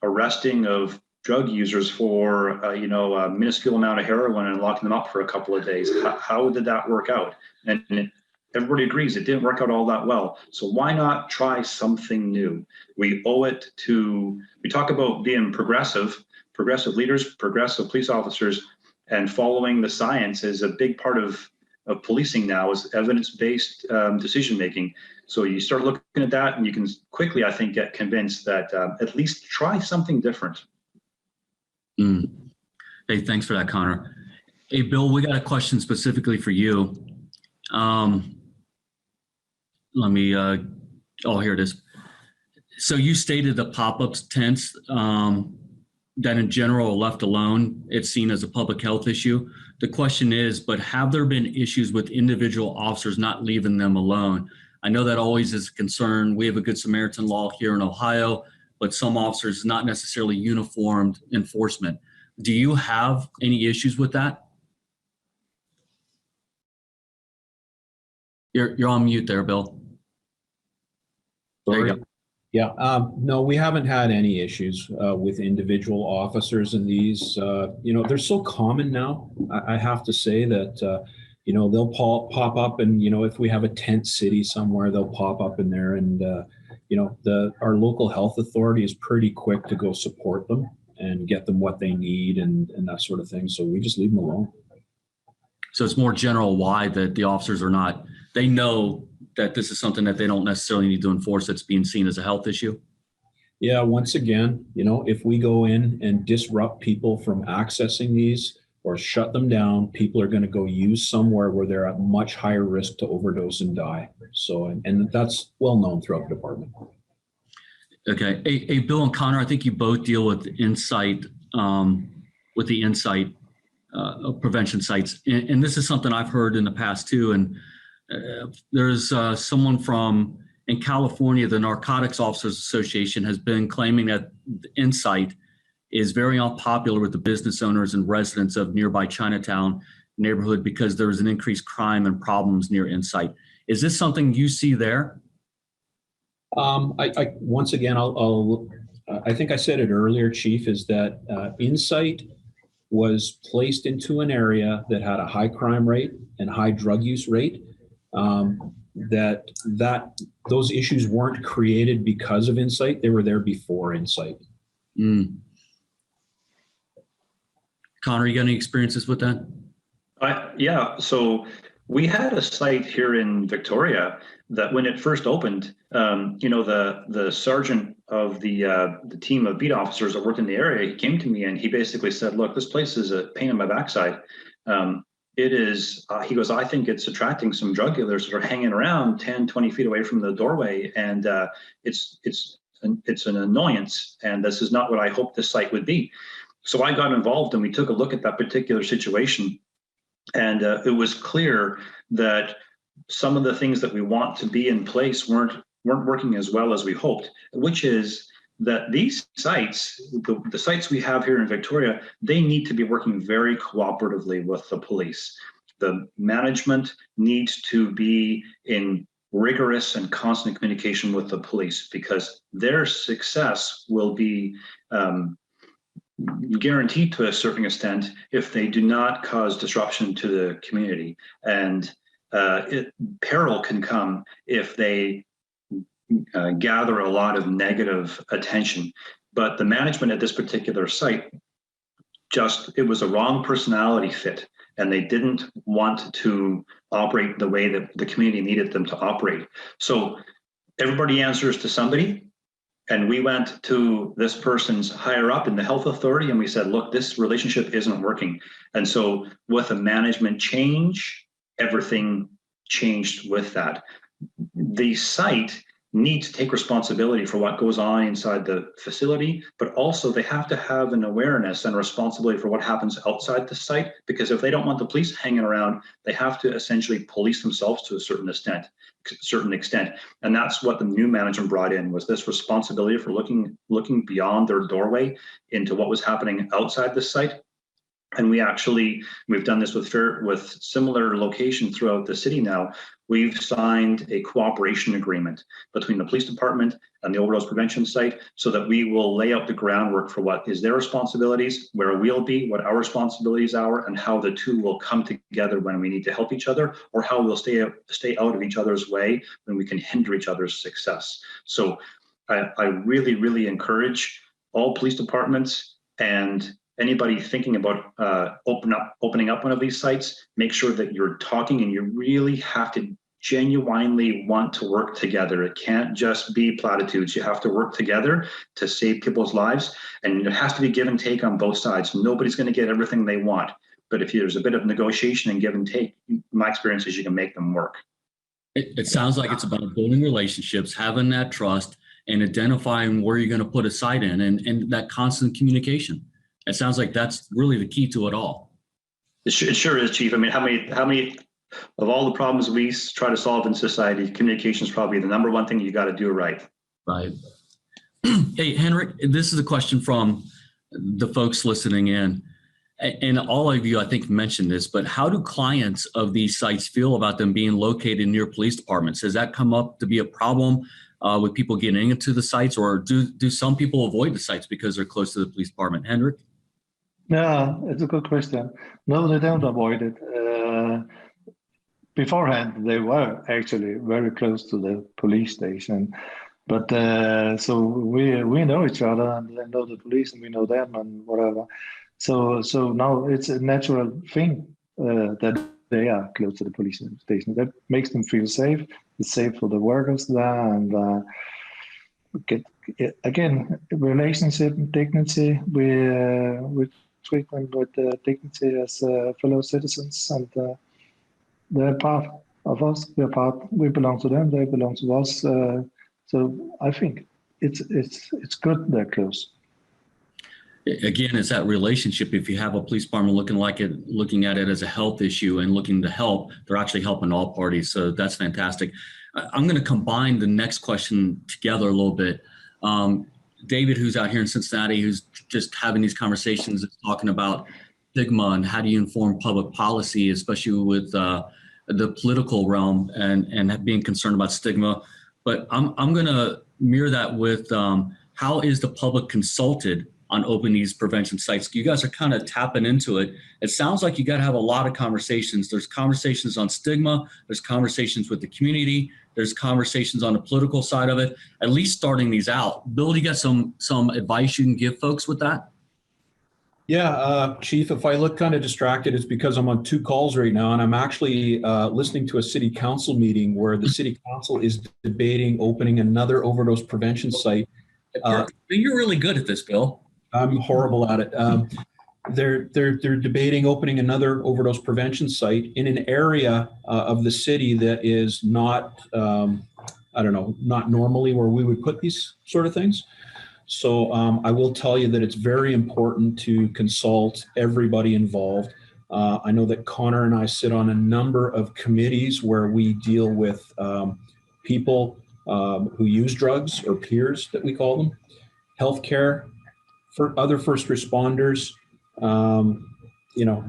arresting of drug users for a minuscule amount of heroin and locking them up for a couple of days? How did that work out? And everybody agrees it didn't work out all that well. So why not try something new? We owe it to, we talk about being progressive leaders, progressive police officers, and following the science is a big part of policing now, is evidence-based decision-making. So you start looking at that and you can quickly, I think, get convinced that at least try something different. Hey, thanks for that, Connor. Hey, Bill, we got a question specifically for you. Let me, here it is. So you stated the pop-ups tents that in general are left alone, it's seen as a public health issue. The question is, but have there been issues with individual officers not leaving them alone? I know that always is a concern. We have a Good Samaritan law here in Ohio, but some officers not necessarily uniformed enforcement. Do you have any issues with that? You're on mute there, Bill. There you go. Yeah, no, we haven't had any issues with individual officers in these. They're so common now. I have to say that, they'll pop up and, if we have a tent city somewhere, they'll pop up in there and, our local health authority is pretty quick to go support them and get them what they need and that sort of thing. So we just leave them alone. So it's more general why that the officers are not, they know that this is something that they don't necessarily need to enforce that's being seen as a health issue? Yeah, once again, if we go in and disrupt people from accessing these or shut them down, people are going to go use somewhere where they're at much higher risk to overdose and die. So, and that's well known throughout the department. Okay. Hey, Bill and Connor, I think you both deal with insight, prevention sites. And this is something I've heard in the past too. And there's someone in California, the Narcotics Officers Association has been claiming that Insight is very unpopular with the business owners and residents of nearby Chinatown neighborhood because there is an increased crime and problems near Insight. Is this something you see there? Once again, I think I said it earlier, Chief, is that Insight was placed into an area that had a high crime rate and high drug use rate. Those issues weren't created because of Insight; they were there before Insight. Connor, you got any experiences with that? Yeah. So we had a site here in Victoria that, when it first opened, the sergeant of the team of beat officers that worked in the area, he came to me and he basically said, "Look, this place is a pain in my backside. It is," he goes, "I think it's attracting some drug dealers that are hanging around 10, 20 feet away from the doorway. And it's an annoyance. And this is not what I hoped this site would be." So I got involved and we took a look at that particular situation. And it was clear that some of the things that we want to be in place weren't working as well as we hoped, which is that these sites, the sites we have here in Victoria, they need to be working very cooperatively with the police. The management needs to be in rigorous and constant communication with the police, because their success will be guaranteed to a certain extent if they do not cause disruption to the community. And peril can come if they gather a lot of negative attention. But the management at this particular site, it was a wrong personality fit, and they didn't want to operate the way that the community needed them to operate. So everybody answers to somebody. And we went to this person's higher up in the health authority and we said, "Look, this relationship isn't working." And so with a management change, everything changed with that. The site need to take responsibility for what goes on inside the facility, but also they have to have an awareness and responsibility for what happens outside the site, because if they don't want the police hanging around, they have to essentially police themselves to a certain extent. And that's what the new management brought in, was this responsibility for looking beyond their doorway into what was happening outside the site. And we've done this with similar locations throughout the city now. We've signed a cooperation agreement between the police department and the overdose prevention site, so that we will lay out the groundwork for what is their responsibilities, where we'll be, what our responsibilities are, and how the two will come together when we need to help each other, or how we'll stay out of each other's way when we can hinder each other's success. So I really, really encourage all police departments and anybody thinking about opening up one of these sites, make sure that you're talking and you really have to genuinely want to work together. It can't just be platitudes. You have to work together to save people's lives, and there has to be give and take on both sides. Nobody's going to get everything they want, but if there's a bit of negotiation and give and take, my experience is you can make them work. It sounds like it's about building relationships, having that trust, and identifying where you're going to put a site in, and that constant communication. It sounds like that's really the key to it all. It sure is, Chief. I mean, how many of all the problems we try to solve in society, communication is probably the number one thing you got to do right. Right. Hey, Henrik, this is a question from the folks listening in. And all of you, I think, mentioned this, but how do clients of these sites feel about them being located near police departments? Has that come up to be a problem with people getting into the sites, or do some people avoid the sites because they're close to the police department? Henrik? Yeah, it's a good question. No, they don't avoid it. Beforehand, they were actually very close to the police station. But so we know each other, and they know the police, and we know them, and whatever. So now it's a natural thing that they are close to the police station. That makes them feel safe. It's safe for the workers there, and again, relationship, dignity. We treat them with dignity as fellow citizens, and they're part of us. We belong to them. They belong to us. So I think it's good they're close. Again, it's that relationship. If you have a police department looking at it as a health issue and looking to help, they're actually helping all parties. So that's fantastic. I'm going to combine the next question together a little bit. David, who's out here in Cincinnati, who's just having these conversations, talking about stigma and how do you inform public policy, especially with the political realm and being concerned about stigma. But I'm going to mirror that with how is the public consulted on opening these prevention sites? You guys are kind of tapping into it. It sounds like you got to have a lot of conversations. There's conversations on stigma. There's conversations with the community. There's conversations on the political side of it, at least starting these out. Bill, do you got some advice you can give folks with that? Yeah, Chief, if I look kind of distracted, it's because I'm on 2 calls right now, and I'm actually listening to a city council meeting where the city council is debating opening another overdose prevention site. You're really good at this, Bill. I'm horrible at it. They're debating opening another overdose prevention site in an area of the city that is not, not normally where we would put these sort of things. So I will tell you that it's very important to consult everybody involved. I know that Connor and I sit on a number of committees where we deal with people who use drugs, or peers that we call them, healthcare, for other first responders,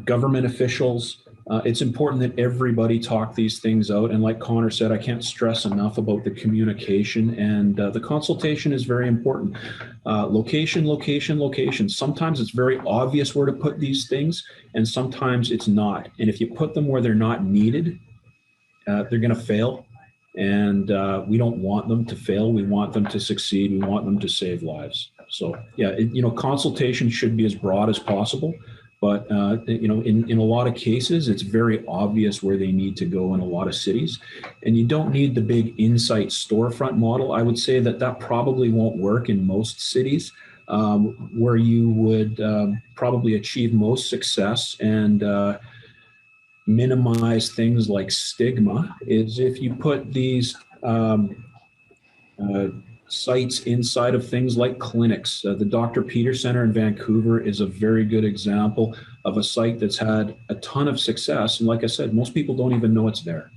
government officials. It's important that everybody talk these things out. And like Connor said, I can't stress enough about the communication, and the consultation is very important. Location. Sometimes it's very obvious where to put these things, and sometimes it's not. And if you put them where they're not needed, they're going to fail. And we don't want them to fail. We want them to succeed. We want them to save lives. So yeah, consultation should be as broad as possible. But in a lot of cases, it's very obvious where they need to go in a lot of cities. And you don't need the big insight storefront model. I would say that probably won't work in most cities. Where you would probably achieve most success and minimize things like stigma is if you put these sites inside of things like clinics. The Dr. Peter Center in Vancouver is a very good example of a site that's had a ton of success. And like I said, most people don't even know it's there.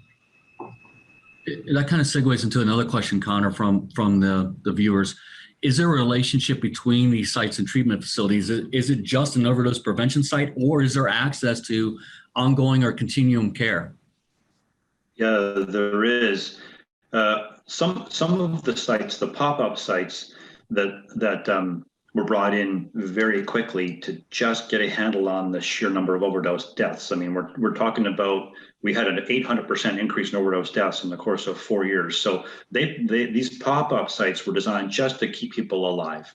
That kind of segues into another question, Connor, from the viewers. Is there a relationship between these sites and treatment facilities? Is it just an overdose prevention site, or is there access to ongoing or continuum care? Yeah, there is. Some of the sites, the pop-up sites that were brought in very quickly to just get a handle on the sheer number of overdose deaths. I mean, we're talking about, we had an 800% increase in overdose deaths in the course of 4 years. So these pop-up sites were designed just to keep people alive,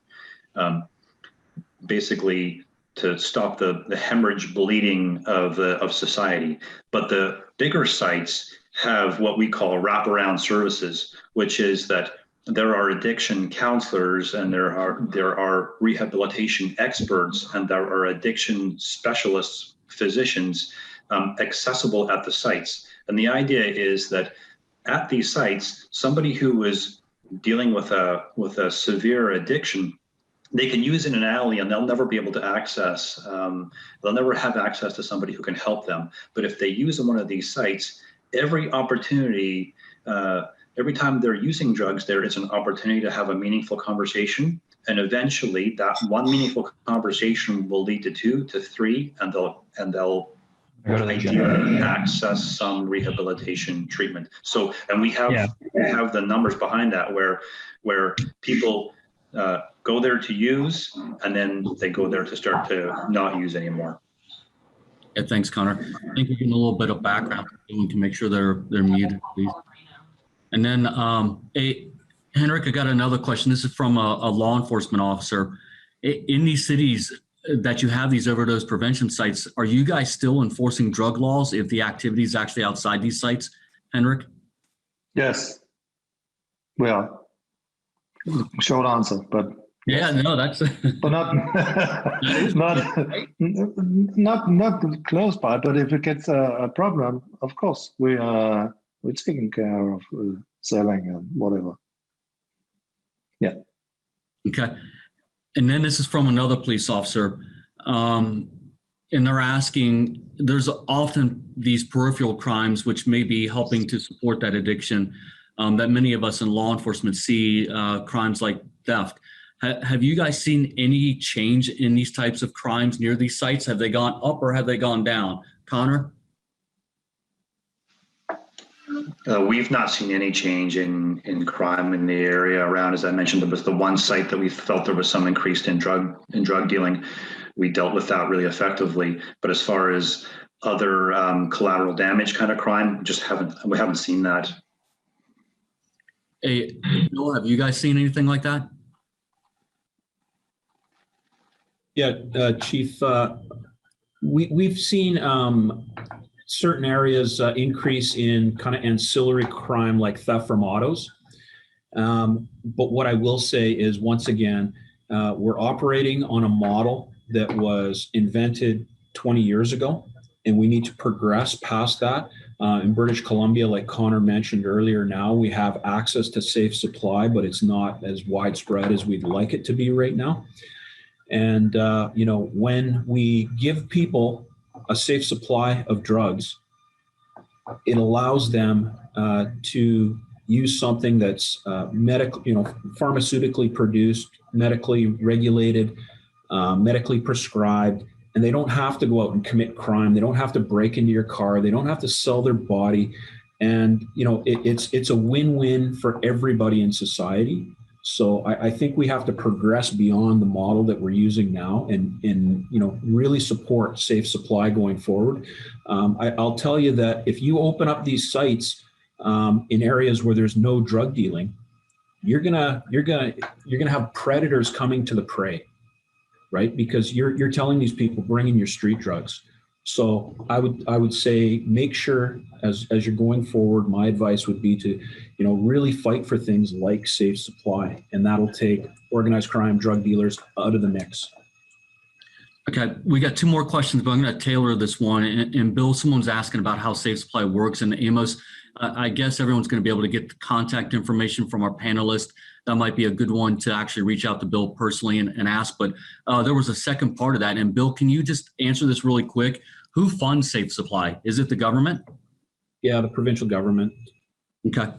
basically to stop the hemorrhage bleeding of society. But the bigger sites have what we call wraparound services, which is that there are addiction counselors and there are rehabilitation experts and there are addiction specialists, physicians accessible at the sites. And the idea is that at these sites, somebody who is dealing with a severe addiction, they can use in an alley and they'll never be able to access, they'll never have access to somebody who can help them. But if they use in one of these sites, every opportunity, every time they're using drugs, there is an opportunity to have a meaningful conversation. And eventually that one meaningful conversation will lead to 2 to 3, and they'll ideally access some rehabilitation treatment. So, and we have the numbers behind that where people go there to use, and then they go there to start to not use anymore. Yeah, thanks, Connor. I think we get a little bit of background to make sure they're muted, please. And then, Henrik, I got another question. This is from a law enforcement officer. In these cities that you have these overdose prevention sites, are you guys still enforcing drug laws if the activity is actually outside these sites, Henrik? Yes. Well, short answer, but yeah, no, that's but not close by. But if it gets a problem, of course we're taking care of selling and whatever. Yeah. Okay. And then this is from another police officer, and they're asking, there's often these peripheral crimes which may be helping to support that addiction that many of us in law enforcement see, crimes like theft. Have you guys seen any change in these types of crimes near these sites? Have they gone up or have they gone down? Connor? We've not seen any change in crime in the area around. As I mentioned, there was the one site that we felt there was some increase in drug dealing. We dealt with that really effectively. But as far as other collateral damage kind of crime, we haven't seen that. Hey, Bill, have you guys seen anything like that? Yeah, Chief, we've seen certain areas increase in kind of ancillary crime like theft from autos. But what I will say is, once again, we're operating on a model that was invented 20 years ago, and we need to progress past that. In British Columbia, like Connor mentioned earlier, now we have access to safe supply, but it's not as widespread as we'd like it to be right now. And, when we give people a safe supply of drugs, it allows them to use something that's pharmaceutically produced, medically regulated, medically prescribed, and they don't have to go out and commit crime. They don't have to break into your car. They don't have to sell their body. And, it's a win-win for everybody in society. So I think we have to progress beyond the model that we're using now and really support safe supply going forward. I'll tell you that if you open up these sites in areas where there's no drug dealing, you're gonna have predators coming to the prey, right? Because you're telling these people, bring in your street drugs. So I would say, make sure as you're going forward, my advice would be to, really fight for things like safe supply, and that'll take organized crime, drug dealers out of the mix. Okay, we got 2 more questions, but I'm going to tailor this one. And Bill, someone's asking about how safe supply works. And Amos, I guess everyone's going to be able to get the contact information from our panelists. That might be a good one to actually reach out to Bill personally and ask. But there was a second part of that. And Bill, can you just answer this really quick? Who funds Safe Supply? Is it the government? Yeah, the provincial government. Okay.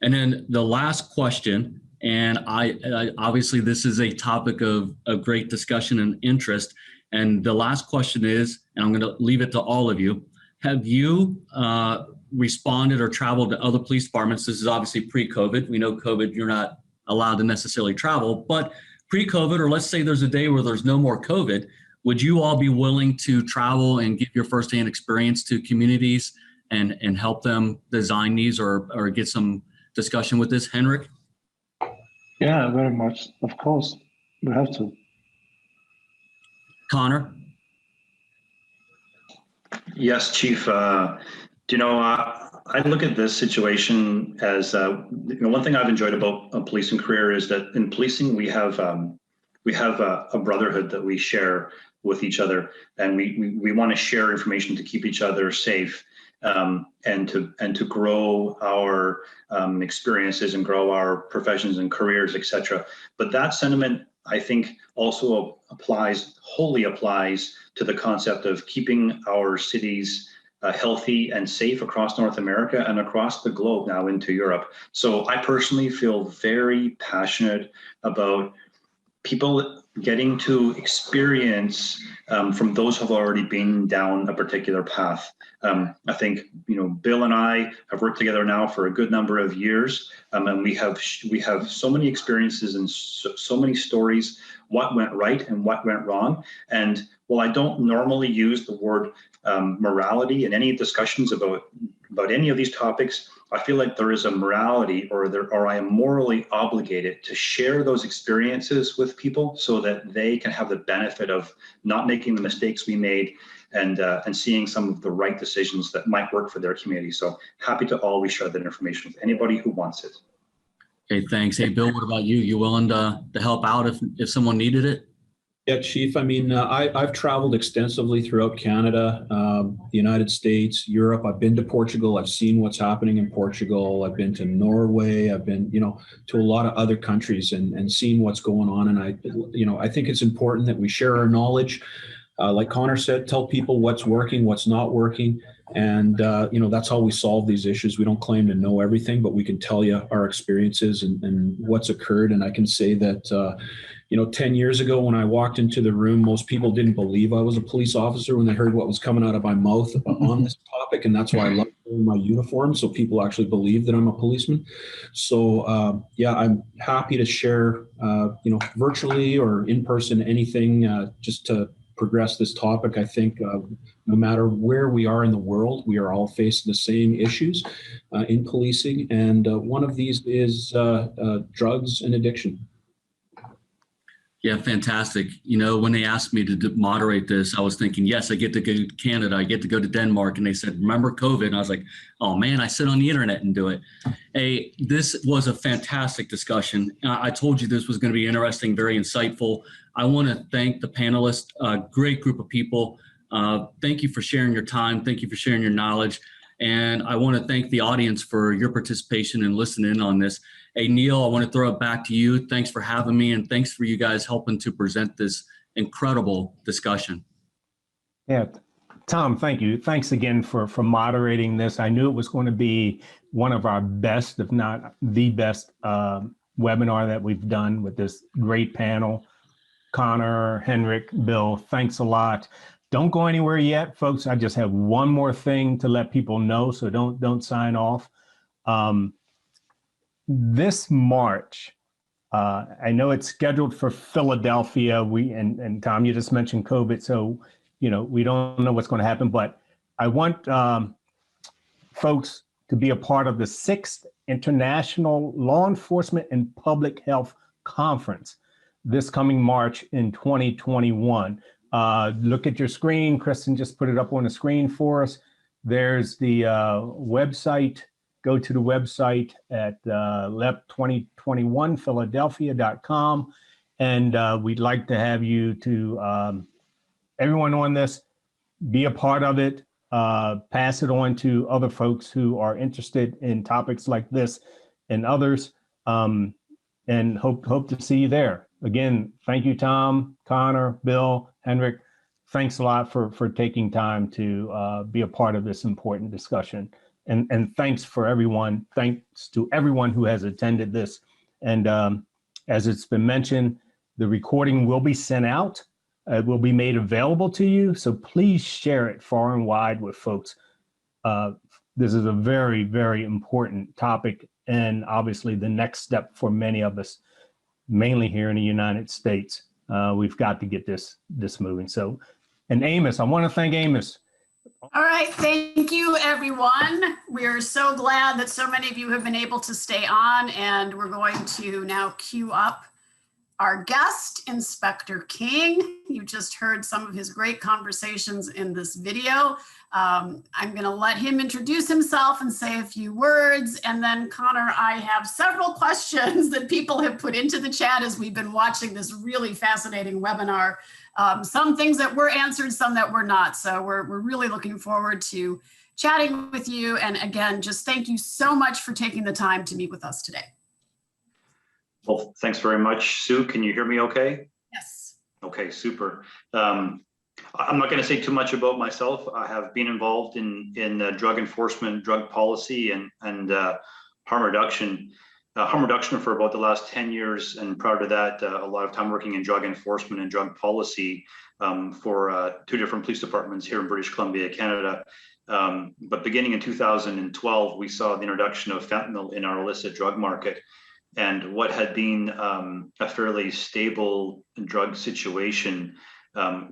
And then the last question, and I obviously this is a topic of great discussion and interest. And the last question is, and I'm going to leave it to all of you. Have you responded or traveled to other police departments? This is obviously pre-COVID. We know COVID, you're not allowed to necessarily travel, but pre-COVID, or let's say there's a day where there's no more COVID, would you all be willing to travel and give your firsthand experience to communities and help them design these or get some discussion with this? Henrik? Yeah, very much. Of course, we have to. Connor? Yes, Chief. I look at this situation as one thing I've enjoyed about a policing career is that in policing we have a brotherhood that we share with each other, and we want to share information to keep each other safe, and to grow our experiences and grow our professions and careers, etc. But that sentiment, I think, also wholly applies to the concept of keeping our cities healthy and safe across North America and across the globe now into Europe. So I personally feel very passionate about people getting to experience from those who have already been down a particular path. I think Bill and I have worked together now for a good number of years, and we have so many experiences and so many stories, what went right and what went wrong. And while I don't normally use the word morality in any discussions about any of these topics, I feel like there is a morality, or I am morally obligated to share those experiences with people so that they can have the benefit of not making the mistakes we made and seeing some of the right decisions that might work for their community. So happy to always share that information with anybody who wants it. Okay, thanks. Hey, Bill, what about you? You willing to help out if someone needed it? Yeah, Chief. I mean, I've traveled extensively throughout Canada, the United States, Europe. I've been to Portugal. I've seen what's happening in Portugal. I've been to Norway. I've been, to a lot of other countries and seen what's going on. And I think it's important that we share our knowledge. Like Connor said, tell people what's working, what's not working. And, that's how we solve these issues. We don't claim to know everything, but we can tell you our experiences and what's occurred. And I can say that, 10 years ago when I walked into the room, most people didn't believe I was a police officer when they heard what was coming out of my mouth on this topic. And that's why I love wearing my uniform, so people actually believe that I'm a policeman. So, I'm happy to share, virtually or in person, anything just to progress this topic. I think no matter where we are in the world, we are all facing the same issues in policing. And one of these is drugs and addiction. Yeah, fantastic. When they asked me to moderate this, I was thinking, yes, I get to go to Canada. I get to go to Denmark. And they said, remember COVID? And I was like, oh, man, I sit on the internet and do it. Hey, this was a fantastic discussion. I told you this was going to be interesting, very insightful. I want to thank the panelists, a great group of people. Thank you for sharing your time. Thank you for sharing your knowledge. And I want to thank the audience for your participation and listening in on this. Hey, Neil, I want to throw it back to you. Thanks for having me, and thanks for you guys helping to present this incredible discussion. Yeah, Tom, thank you. Thanks again for moderating this. I knew it was going to be one of our best, if not the best, webinar that we've done with this great panel. Connor, Henrik, Bill, thanks a lot. Don't go anywhere yet, folks. I just have one more thing to let people know, so don't sign off. This March, I know it's scheduled for Philadelphia. And Tom, you just mentioned COVID, so we don't know what's going to happen. But I want folks to be a part of the 6th International Law Enforcement and Public Health Conference this coming March in 2021. Look at your screen. Kristen just put it up on the screen for us. There's the website. Go to the website at LEP2021Philadelphia.com. And we'd like to have you to, everyone on this, be a part of it. pass it on to other folks who are interested in topics like this and others, and hope to see you there. Again, thank you, Tom, Connor, Bill, Henrik. Thanks a lot for taking time to be a part of this important discussion. And thanks to everyone who has attended this. And as it's been mentioned, the recording will be sent out. It will be made available to you. So please share it far and wide with folks. This is a very, very important topic, and obviously the next step for many of us, mainly here in the United States. We've got to get this moving. So, and Amos, I want to thank Amos. All right, thank you, everyone. We're so glad that so many of you have been able to stay on, and we're going to now queue up our guest, Inspector King. You just heard some of his great conversations in this video. I'm going to let him introduce himself and say a few words. And then, Connor, I have several questions that people have put into the chat as we've been watching this really fascinating webinar. Some things that were answered, some that were not. So we're really looking forward to chatting with you. And again, just thank you so much for taking the time to meet with us today. Well, thanks very much, Sue. Can you hear me okay? Yes. Okay, super. I'm not going to say too much about myself. I have been involved in drug enforcement, drug policy, and harm reduction. Harm reduction for about the last 10 years, and prior to that, a lot of time working in drug enforcement and drug policy for 2 different police departments here in British Columbia, Canada. But beginning in 2012, we saw the introduction of fentanyl in our illicit drug market. And what had been a fairly stable drug situation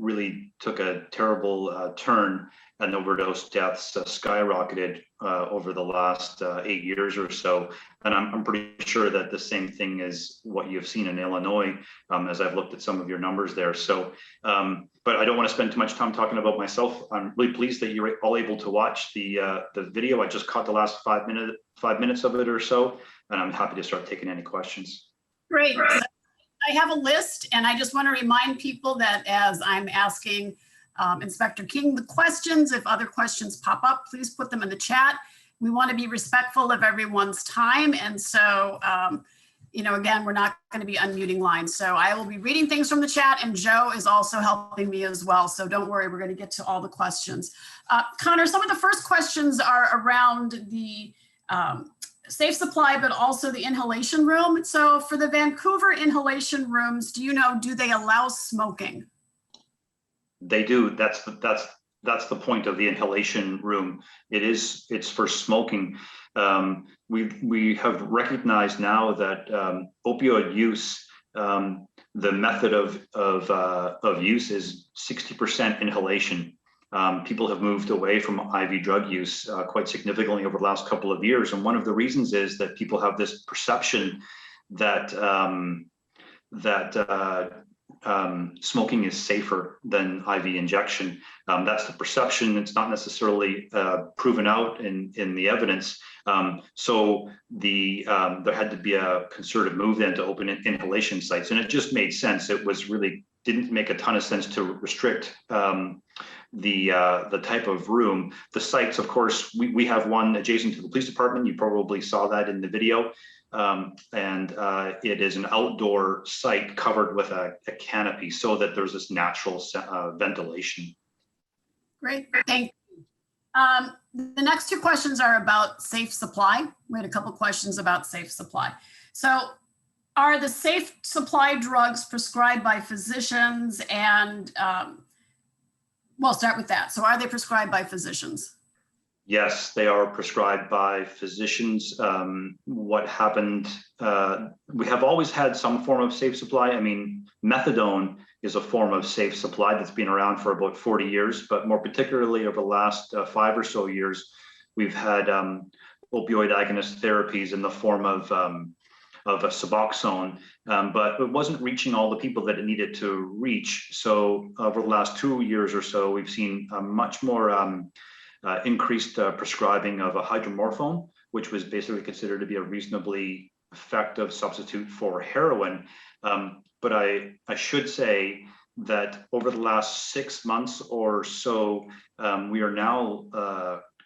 really took a terrible turn, and overdose deaths skyrocketed over the last 8 years or so. And I'm pretty sure that the same thing is what you've seen in Illinois, as I've looked at some of your numbers there. So, but I don't want to spend too much time talking about myself. I'm really pleased that you're all able to watch the video. I just caught the last 5 minutes of it or so, and I'm happy to start taking any questions. Great. I have a list, and I just want to remind people that as I'm asking Inspector King the questions, if other questions pop up, please put them in the chat. We want to be respectful of everyone's time. And so, again, we're not going to be unmuting lines. So I will be reading things from the chat, and Joe is also helping me as well. So don't worry, we're going to get to all the questions. Connor, some of the first questions are around the safe supply, but also the inhalation room. So for the Vancouver inhalation rooms, do they allow smoking? They do. That's the point of the inhalation room. It's for smoking. We have recognized now that opioid use, the method of use is 60% inhalation. People have moved away from IV drug use quite significantly over the last couple of years. And one of the reasons is that people have this perception that smoking is safer than IV injection. That's the perception. It's not necessarily proven out in the evidence. So there had to be a concerted move then to open inhalation sites. And it just made sense. It didn't make a ton of sense to restrict the type of room. The sites, of course, we have one adjacent to the police department. You probably saw that in the video. And it is an outdoor site covered with a canopy so that there's this natural ventilation. Great, thank you. The next 2 questions are about safe supply. We had a couple questions about safe supply. So are the safe supply drugs prescribed by physicians? And we'll start with that. So are they prescribed by physicians? Yes, they are prescribed by physicians. What happened, we have always had some form of safe supply. I mean, methadone is a form of safe supply that's been around for about 40 years, but more particularly over the last 5 or so years, we've had opioid agonist therapies in the form of a Suboxone, but it wasn't reaching all the people that it needed to reach. So over the last 2 years or so, we've seen much more increased prescribing of a hydromorphone, which was basically considered to be a reasonably effective substitute for heroin. But I should say that over the last 6 months or so, we are now,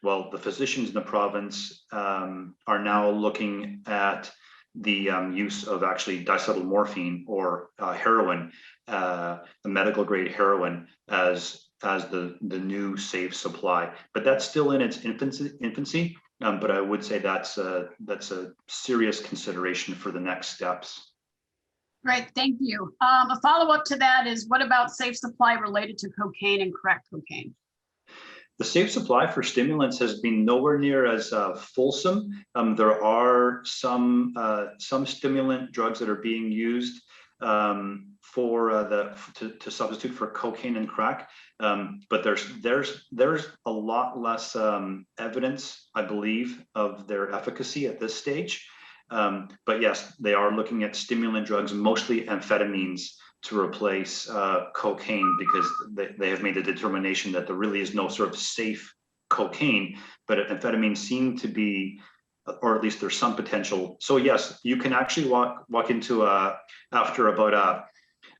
well, the physicians in the province are now looking at the use of actually diacetylmorphine or heroin, the medical grade heroin, as the new safe supply. But that's still in its infancy. But I would say that's a serious consideration for the next steps. Great, thank you. A follow-up to that is, what about safe supply related to cocaine and crack cocaine? The safe supply for stimulants has been nowhere near as fulsome. There are some stimulant drugs that are being used to substitute for cocaine and crack, but there's a lot less evidence, I believe, of their efficacy at this stage. But yes, they are looking at stimulant drugs, mostly amphetamines, to replace cocaine, because they have made the determination that there really is no sort of safe cocaine, but amphetamines seem to be, or at least there's some potential. So yes, you can actually walk into after about a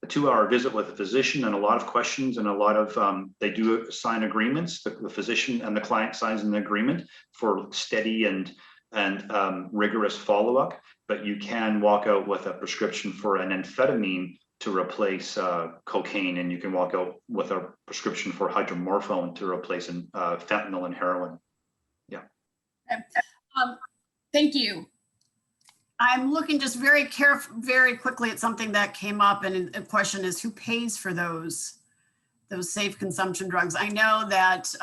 2-hour visit with a physician and a lot of questions and a lot of, they do sign agreements. The physician and the client signs an agreement for steady and rigorous follow-up, but you can walk out with a prescription for an amphetamine to replace cocaine, and you can walk out with a prescription for hydromorphone to replace fentanyl and heroin. Yeah. Okay. Thank you. I'm looking just very quickly at something that came up, and the question is, who pays for those safe consumption drugs? I know that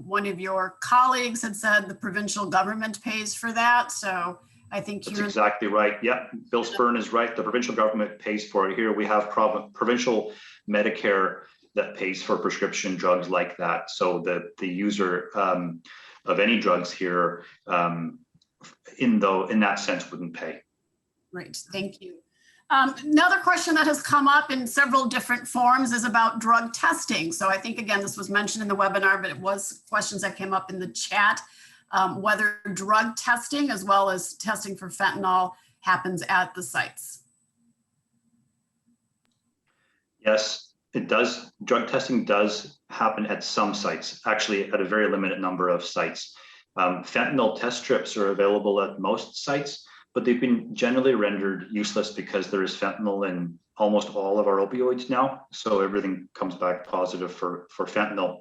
one of your colleagues had said the provincial government pays for that, so I think that's exactly right. Yeah, Bill Spurn is right. The provincial government pays for it. Here we have provincial Medicare that pays for prescription drugs like that. So the user of any drugs here, in that sense, wouldn't pay. Right. Thank you. Another question that has come up in several different forms is about drug testing. So I think, again, this was mentioned in the webinar, but it was questions that came up in the chat. Whether drug testing as well as testing for fentanyl happens at the sites. Yes, it does. Drug testing does happen at some sites, actually at a very limited number of sites. Fentanyl test strips are available at most sites, but they've been generally rendered useless because there is fentanyl in almost all of our opioids now. So everything comes back positive for fentanyl.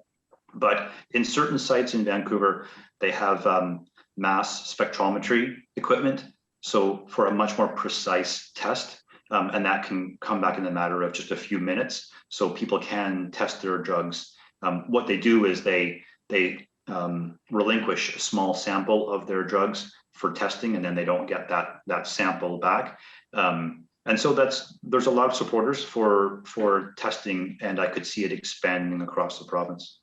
But in certain sites in Vancouver, they have mass spectrometry equipment. So for a much more precise test, and that can come back in a matter of just a few minutes. So people can test their drugs. What they do is they relinquish a small sample of their drugs for testing, and then they don't get that sample back. And so there's a lot of supporters for testing, and I could see it expanding across the province.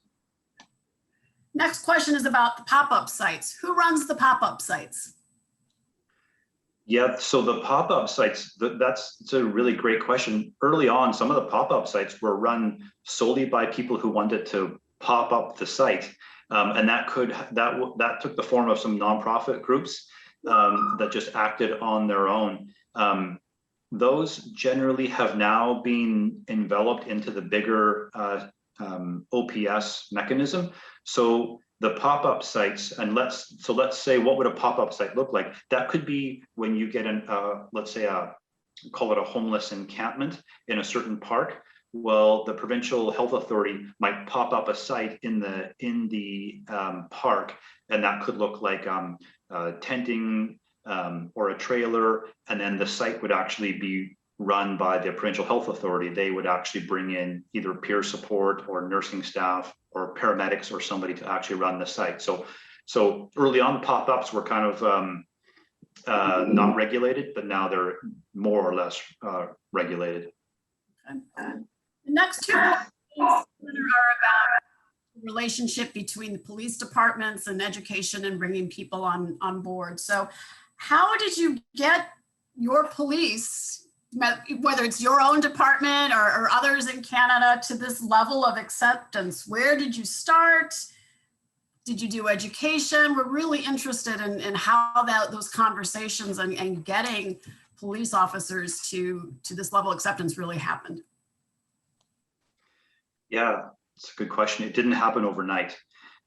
Next question is about the pop-up sites. Who runs the pop-up sites? Yeah, so the pop-up sites, that's a really great question. Early on, some of the pop-up sites were run solely by people who wanted to pop up the site. And that took the form of some nonprofit groups that just acted on their own. Those generally have now been enveloped into the bigger OPS mechanism. So the pop-up sites, and let's say, what would a pop-up site look like? That could be when you get let's say call it a homeless encampment in a certain park. Well, the provincial health authority might pop up a site in the park, and that could look like tenting or a trailer, and then the site would actually be run by the provincial health authority. They would actually bring in either peer support or nursing staff or paramedics or somebody to actually run the site. So early on, pop-ups were kind of not regulated, but now they're more or less regulated. The next two questions are about the relationship between the police departments and education and bringing people on board. So how did you get your police, whether it's your own department or others in Canada, to this level of acceptance? Where did you start? Did you do education? We're really interested in how those conversations and getting police officers to this level of acceptance really happened. Yeah, it's a good question. It didn't happen overnight,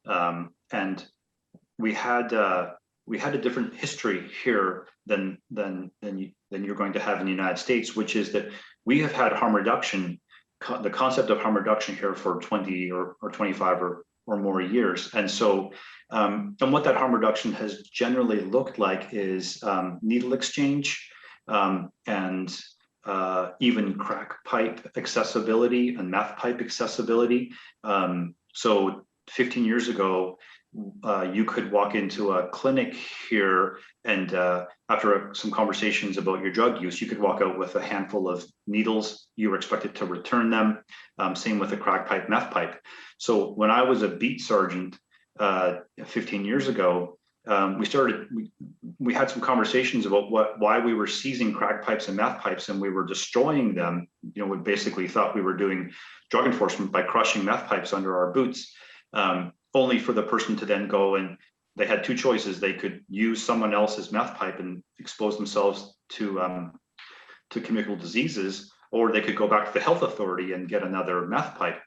and we had a different history here than you're going to have in the United States, which is that we have had harm reduction, the concept of harm reduction here for 20 or 25 or more years, and so and what that harm reduction has generally looked like is needle exchange and even crack pipe accessibility and meth pipe accessibility. So 15 years ago, you could walk into a clinic here and after some conversations about your drug use, you could walk out with a handful of needles. You were expected to return them. Same with a crack pipe, meth pipe. So when I was a beat sergeant 15 years ago, we had some conversations about why we were seizing crack pipes and meth pipes, and we were destroying them. You know, we basically thought we were doing drug enforcement by crushing meth pipes under our boots, only for the person to then go and they had two choices. They could use someone else's meth pipe and expose themselves to communicable diseases, or they could go back to the health authority and get another meth pipe.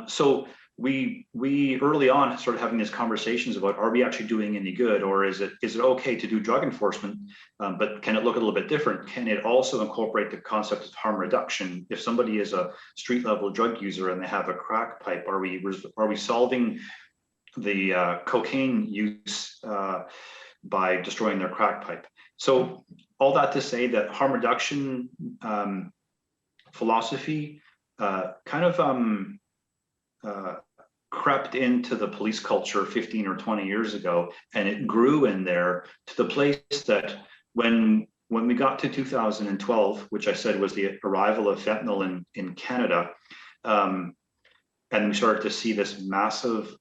So we early on started having these conversations about, are we actually doing any good, or is it okay to do drug enforcement, but can it look a little bit different? Can it also incorporate the concept of harm reduction? If somebody is a street level drug user and they have a crack pipe, are we solving the cocaine use by destroying their crack pipe? So all that to say that harm reduction philosophy kind of crept into the police culture 15 or 20 years ago, and it grew in there to the place that when we got to 2012, which I said was the arrival of fentanyl in Canada, and we started to see this massive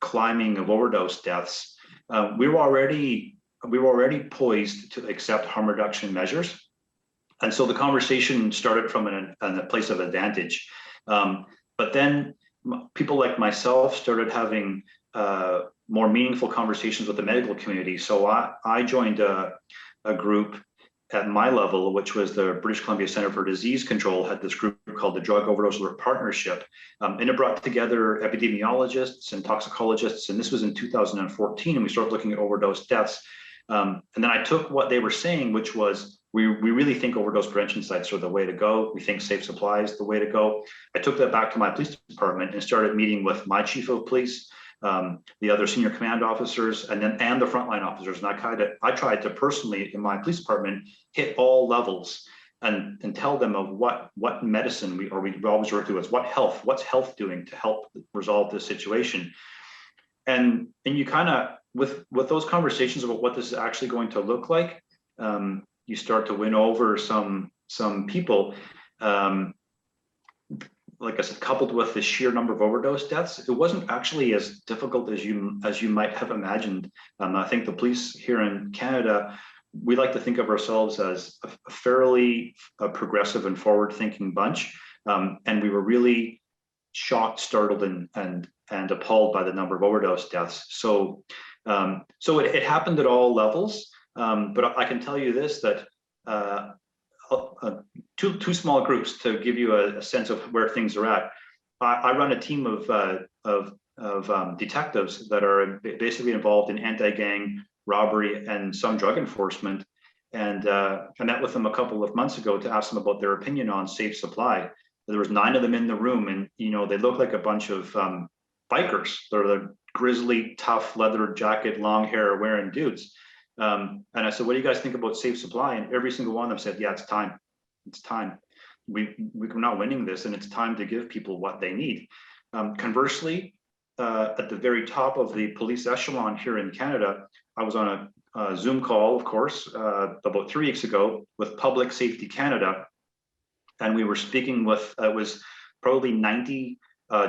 climbing of overdose deaths, we were already poised to accept harm reduction measures, and so the conversation started from a place of advantage. But then people like myself started having more meaningful conversations with the medical community. So I joined a group at my level, which was the British Columbia Centre for Disease Control, had this group called the Drug Overdose Alert Partnership. And it brought together epidemiologists and toxicologists. And this was in 2014. And we started looking at overdose deaths. And then I took what they were saying, which was, we really think overdose prevention sites are the way to go. We think safe supply is the way to go. I took that back to my police department and started meeting with my chief of police, the other senior command officers, and the frontline officers. And I tried to personally, in my police department, hit all levels and tell them of what medicine we always refer to as what's health doing to help resolve this situation. And you kind of, with those conversations about what this is actually going to look like, you start to win over some people. Like I said, coupled with the sheer number of overdose deaths, it wasn't actually as difficult as you might have imagined. I think the police here in Canada, we like to think of ourselves as a fairly progressive and forward-thinking bunch, and we were really shocked, startled, and appalled by the number of overdose deaths. So it happened at all levels. But I can tell you this, that two small groups to give you a sense of where things are at. I run a team of detectives that are basically involved in anti-gang, robbery, and some drug enforcement. And I met with them a couple of months ago to ask them about their opinion on safe supply. There was 9 of them in the room, and they look like a bunch of bikers. They're the grizzly, tough, leather jacket, long hair wearing dudes. And I said, what do you guys think about safe supply? And every single one of them said, yeah, it's time. It's time. We're not winning this, and it's time to give people what they need. Conversely, at the very top of the police echelon here in Canada, I was on a Zoom call, of course, about 3 weeks ago with Public Safety Canada. And we were speaking with, it was probably 90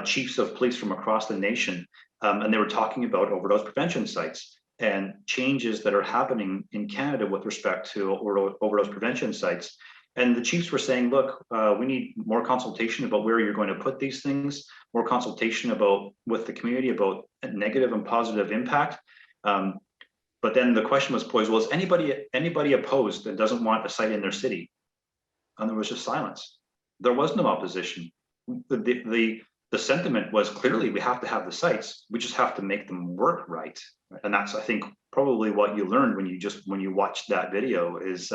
chiefs of police from across the nation. And they were talking about overdose prevention sites and changes that are happening in Canada with respect to overdose prevention sites. And the chiefs were saying, look, we need more consultation about where you're going to put these things, more consultation with the community about negative and positive impact. But then the question was posed, well, is anybody opposed that doesn't want a site in their city? And there was just silence. there was no opposition. The sentiment was clearly we have to have the sites. We just have to make them work right. And that's, I think, probably what you learned when you watched that video is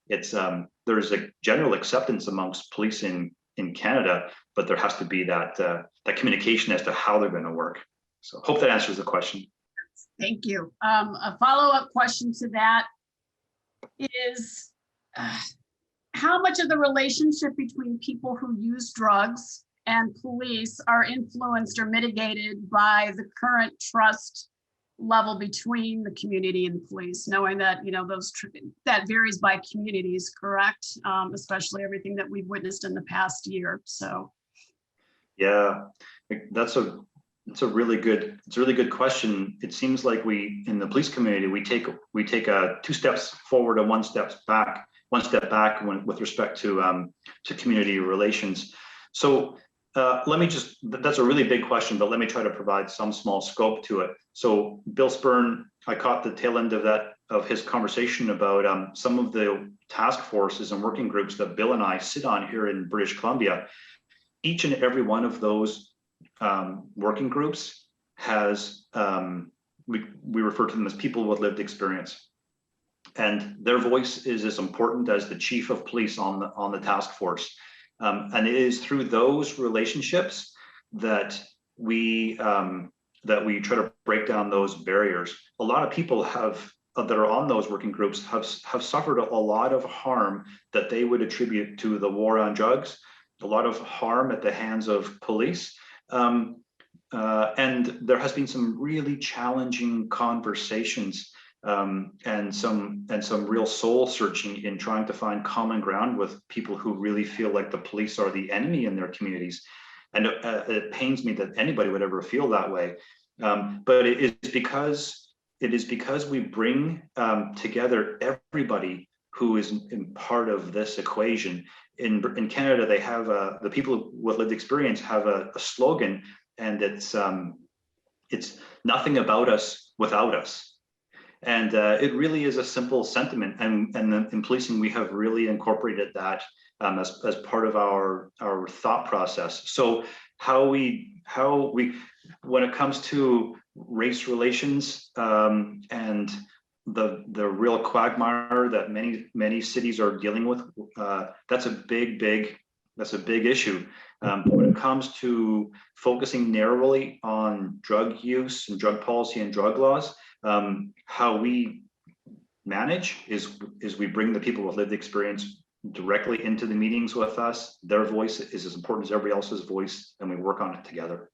there's a general acceptance amongst police in Canada, but there has to be that communication as to how they're going to work. So hope that answers the question. Thank you. A follow-up question to that is how much of the relationship between people who use drugs and police are influenced or mitigated by the current trust level between the community and police, knowing that, you know, that varies by communities, correct? Especially everything that we've witnessed in the past year. So. Yeah, that's a really good question. It seems like we, in the police community, we take 2 steps forward and 1 step back with respect to community relations. So that's a really big question, but let me try to provide some small scope to it. So Bill Spurn, I caught the tail end of his conversation about some of the task forces and working groups that Bill and I sit on here in British Columbia. Each and every one of those working groups has, we refer to them as people with lived experience. And their voice is as important as the chief of police on the task force. And it is through those relationships that we try to break down those barriers. A lot of people that are on those working groups have suffered a lot of harm that they would attribute to the war on drugs, a lot of harm at the hands of police. And there has been some really challenging conversations and some real soul searching in trying to find common ground with people who really feel like the police are the enemy in their communities. And it pains me that anybody would ever feel that way. But it is because we bring together everybody who is in part of this equation. In Canada, they have the people with lived experience have a slogan, and it's nothing about us without us. And it really is a simple sentiment. And in policing, we have really incorporated that as part of our thought process. So how we when it comes to race relations and the real quagmire that many cities are dealing with, that's a big issue. When it comes to focusing narrowly on drug use and drug policy and drug laws, how we manage is we bring the people with lived experience directly into the meetings with us. Their voice is as important as everybody else's voice, and we work on it together.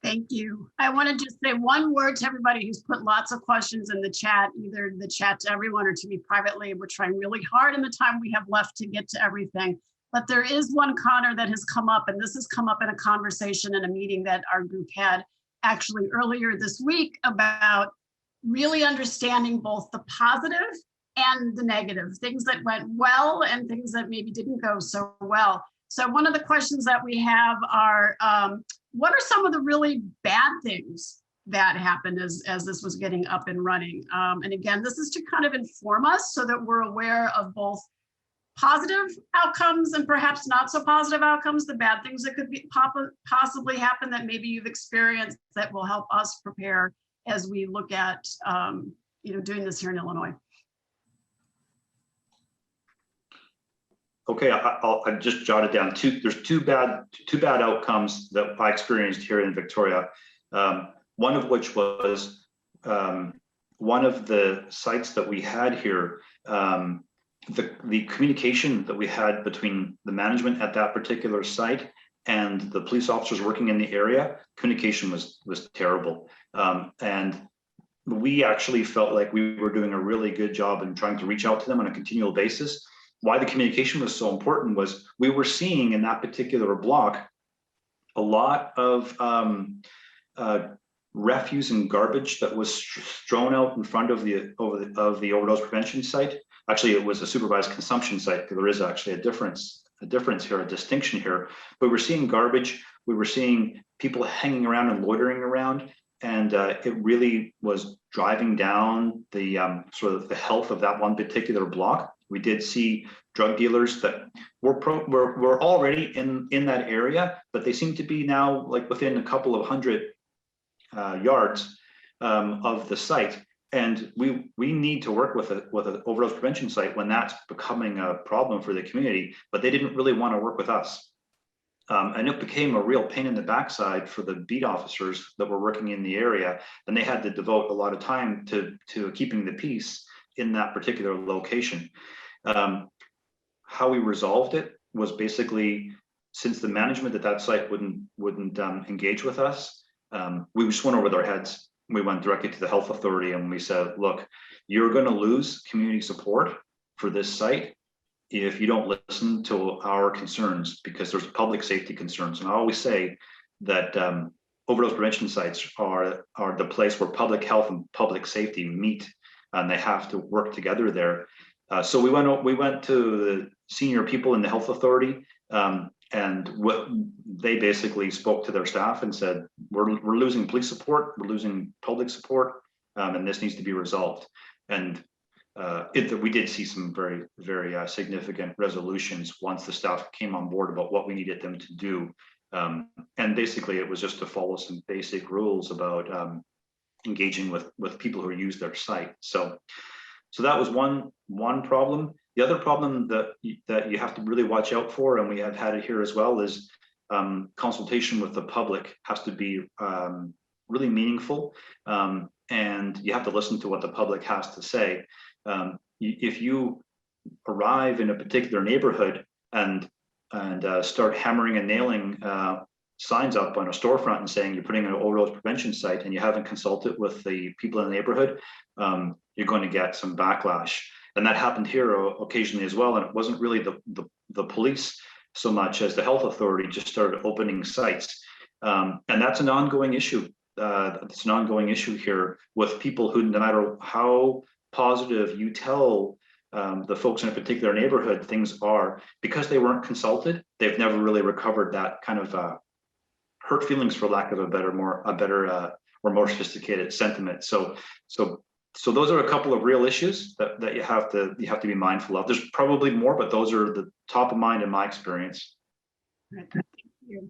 Thank you. I want to just say one word to everybody who's put lots of questions in the chat, either the chat to everyone or to me privately. We're trying really hard in the time we have left to get to everything. But there is one, Connor, that has come up, and this has come up in a conversation in a meeting that our group had actually earlier this week about really understanding both the positive and the negative, things that went well and things that maybe didn't go so well. So one of the questions that we have are, what are some of the really bad things that happened as this was getting up and running? And again, this is to kind of inform us so that we're aware of both positive outcomes and perhaps not so positive outcomes, the bad things that could be possibly happen that maybe you've experienced that will help us prepare as we look at doing this here in Illinois. Okay, I just jotted down there's two bad outcomes that I experienced here in Victoria. One of which was one of the sites that we had here. The communication that we had between the management at that particular site and the police officers working in the area, communication was terrible. And we actually felt like we were doing a really good job in trying to reach out to them on a continual basis. Why the communication was so important was we were seeing in that particular block a lot of refuse and garbage that was thrown out in front of the overdose prevention site. Actually, it was a supervised consumption site, because there is actually a difference here, a distinction here. But we're seeing garbage, we were seeing people hanging around and loitering around, and it really was driving down the sort of the health of that one particular block. We did see drug dealers that were already in that area, but they seem to be now like within a couple of hundred yards of the site. And we need to work with an overdose prevention site when that's becoming a problem for the community, but they didn't really want to work with us. And it became a real pain in the backside for the beat officers that were working in the area, and they had to devote a lot of time to keeping the peace in that particular location. How we resolved it was basically, since the management at that site wouldn't engage with us, we just went over their heads. We went directly to the health authority and we said, look, you're going to lose community support for this site if you don't listen to our concerns, because there's public safety concerns. And I always say that overdose prevention sites are the place where public health and public safety meet, and they have to work together there. So we went to the senior people in the health authority, and what they basically spoke to their staff and said, we're losing police support, we're losing public support, and this needs to be resolved. And we did see some very, very significant resolutions once the staff came on board about what we needed them to do. And basically it was just to follow some basic rules about engaging with people who use their site. So that was one problem. The other problem that you have to really watch out for, and we have had it here as well, is consultation with the public has to be really meaningful, and you have to listen to what the public has to say. If you arrive in a particular neighborhood and start hammering and nailing signs up on a storefront and saying you're putting an overdose prevention site and you haven't consulted with the people in the neighborhood, you're going to get some backlash. And that happened here occasionally as well. And it wasn't really the police so much as the health authority just started opening sites. And that's an ongoing issue. It's an ongoing issue here with people who, no matter how positive you tell the folks in a particular neighborhood things are, because they weren't consulted, they've never really recovered that kind of hurt feelings, for lack of a better or more sophisticated sentiment. So those are a couple of real issues that you have to be mindful of. There's probably more, but those are the top of mind in my experience. Thank you.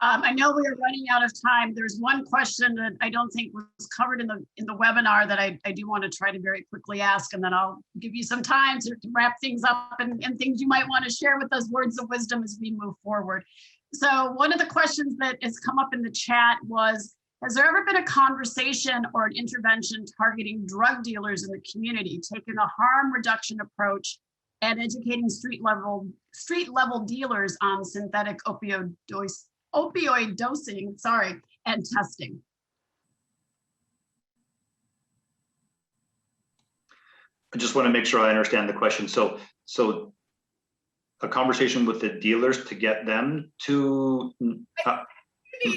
I know we are running out of time. There's one question that I don't think was covered in the webinar that I do want to try to very quickly ask, and then I'll give you some time to wrap things up and things you might want to share with us, words of wisdom as we move forward. So one of the questions that has come up in the chat was, has there ever been a conversation or an intervention targeting drug dealers in the community, taking a harm reduction approach and educating street level dealers on synthetic opioid dosing, and testing? I just want to make sure I understand the question. So a conversation with the dealers to get them to, I'm not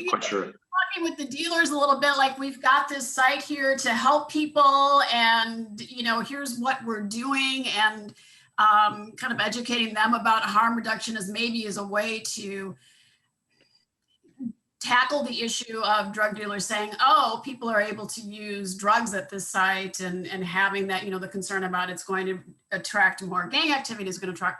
quite sure. Talking with the dealers a little bit, like, we've got this site here to help people, and here's what we're doing, and kind of educating them about harm reduction as a way to tackle the issue of drug dealers saying, oh, people are able to use drugs at this site, and having that, the concern about it's going to attract more gang activity, it's going to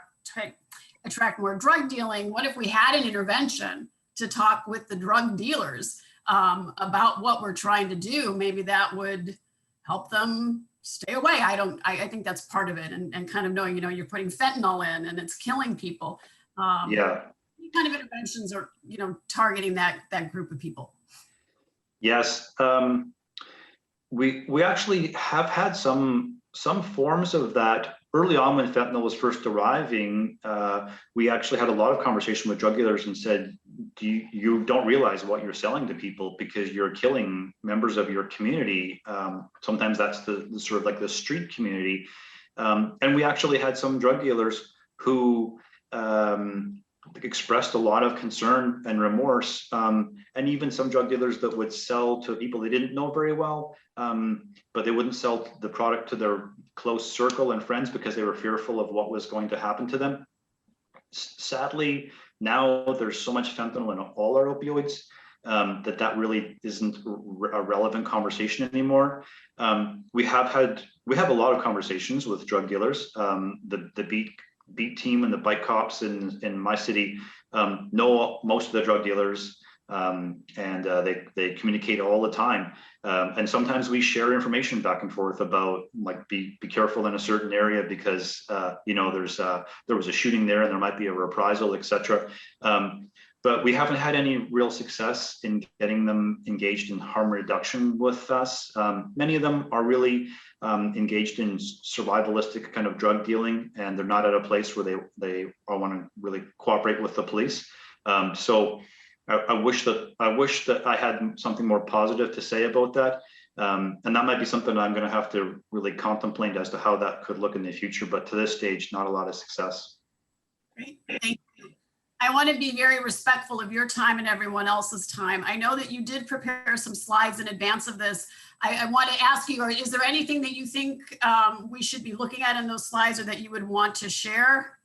attract more drug dealing. What if we had an intervention to talk with the drug dealers about what we're trying to do? Maybe that would help them stay away. I think that's part of it, and kind of knowing, you're putting fentanyl in and it's killing people. Yeah. What kind of interventions are, targeting that group of people? Yes. We actually have had some forms of that. Early on, when fentanyl was first arriving, we actually had a lot of conversation with drug dealers and said, you don't realize what you're selling to people because you're killing members of your community. Sometimes that's the sort of like the street community. And we actually had some drug dealers who expressed a lot of concern and remorse, and even some drug dealers that would sell to people they didn't know very well, but they wouldn't sell the product to their close circle and friends because they were fearful of what was going to happen to them. Sadly, now there's so much fentanyl in all our opioids that really isn't a relevant conversation anymore. We have a lot of conversations with drug dealers. The beat team and the bike cops in my city know most of the drug dealers, and they communicate all the time. And sometimes we share information back and forth about, like, be careful in a certain area because there was a shooting there and there might be a reprisal, etc. But we haven't had any real success in getting them engaged in harm reduction with us. Many of them are really engaged in survivalistic kind of drug dealing, and they're not at a place where they want to really cooperate with the police. So I wish that I had something more positive to say about that. And that might be something I'm going to have to really contemplate as to how that could look in the future. But to this stage, not a lot of success. Great, thank you. I want to be very respectful of your time and everyone else's time. I know that you did prepare some slides in advance of this. I want to ask you, is there anything that you think we should be looking at in those slides or that you would want to share?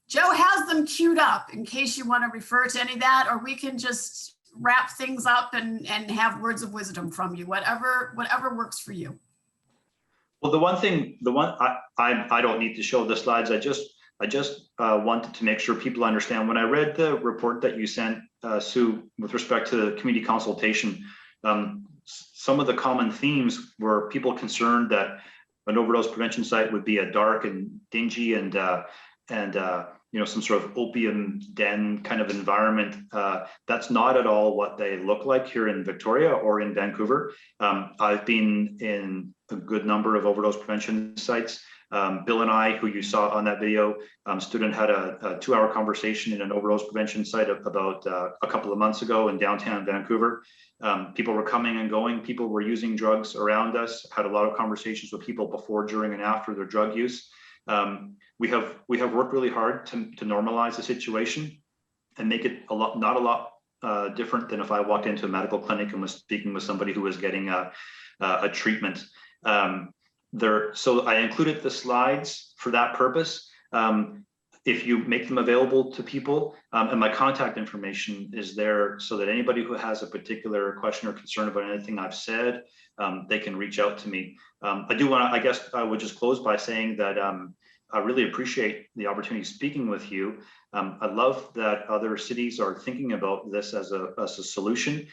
Joe has them queued up in case you want to refer to any of that, or we can just wrap things up and have words of wisdom from you, whatever works for you. Well, I don't need to show the slides. I just wanted to make sure people understand. When I read the report that you sent, Sue, with respect to the community consultation, some of the common themes were people concerned that an overdose prevention site would be a dark and dingy and some sort of opium den kind of environment. That's not at all what they look like here in Victoria or in Vancouver. I've been in a good number of overdose prevention sites. Bill and I, who you saw on that video, stood and had a 2-hour conversation in an overdose prevention site about a couple of months ago in downtown Vancouver. People were coming and going. People were using drugs around us. Had a lot of conversations with people before, during, and after their drug use. We have worked really hard to normalize the situation and make it not a lot different than if I walked into a medical clinic and was speaking with somebody who was getting a treatment. So I included the slides for that purpose. If you make them available to people, and my contact information is there so that anybody who has a particular question or concern about anything I've said, they can reach out to me. I guess I would just close by saying that I really appreciate the opportunity of speaking with you. I love that other cities are thinking about this as a solution.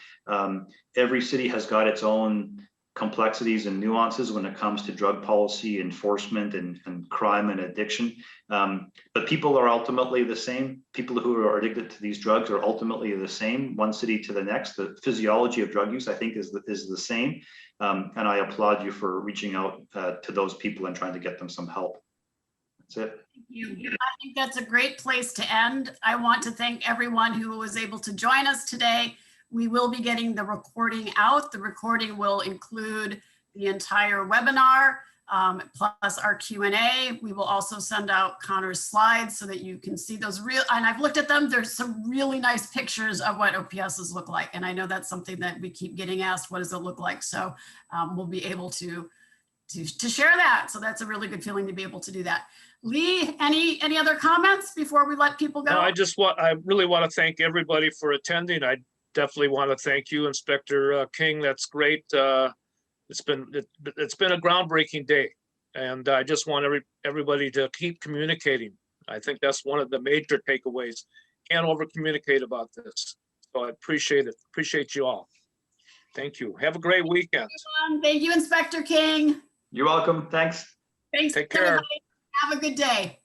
Every city has got its own complexities and nuances when it comes to drug policy enforcement and crime and addiction. But people are ultimately the same. People who are addicted to these drugs are ultimately the same, one city to the next. The physiology of drug use, I think, is the same. And I applaud you for reaching out to those people and trying to get them some help. That's it. Thank you. I think that's a great place to end. I want to thank everyone who was able to join us today. We will be getting the recording out. The recording will include the entire webinar, plus our Q&A. We will also send out Connor's slides so that you can see those and I've looked at them. There's some really nice pictures of what OPSs look like. And I know that's something that we keep getting asked, what does it look like? So we'll be able to share that. So that's a really good feeling to be able to do that. Lee, any other comments before we let people go? No, I really want to thank everybody for attending. I definitely want to thank you, Inspector King. That's great. It's been a groundbreaking day, and I just want everybody to keep communicating. I think that's one of the major takeaways. Can't over communicate about this. So I appreciate it. Appreciate you all. Thank you. Have a great weekend. Thank you, Inspector King. You're welcome. Thanks. Thanks. Take care. Everybody. Have a good day.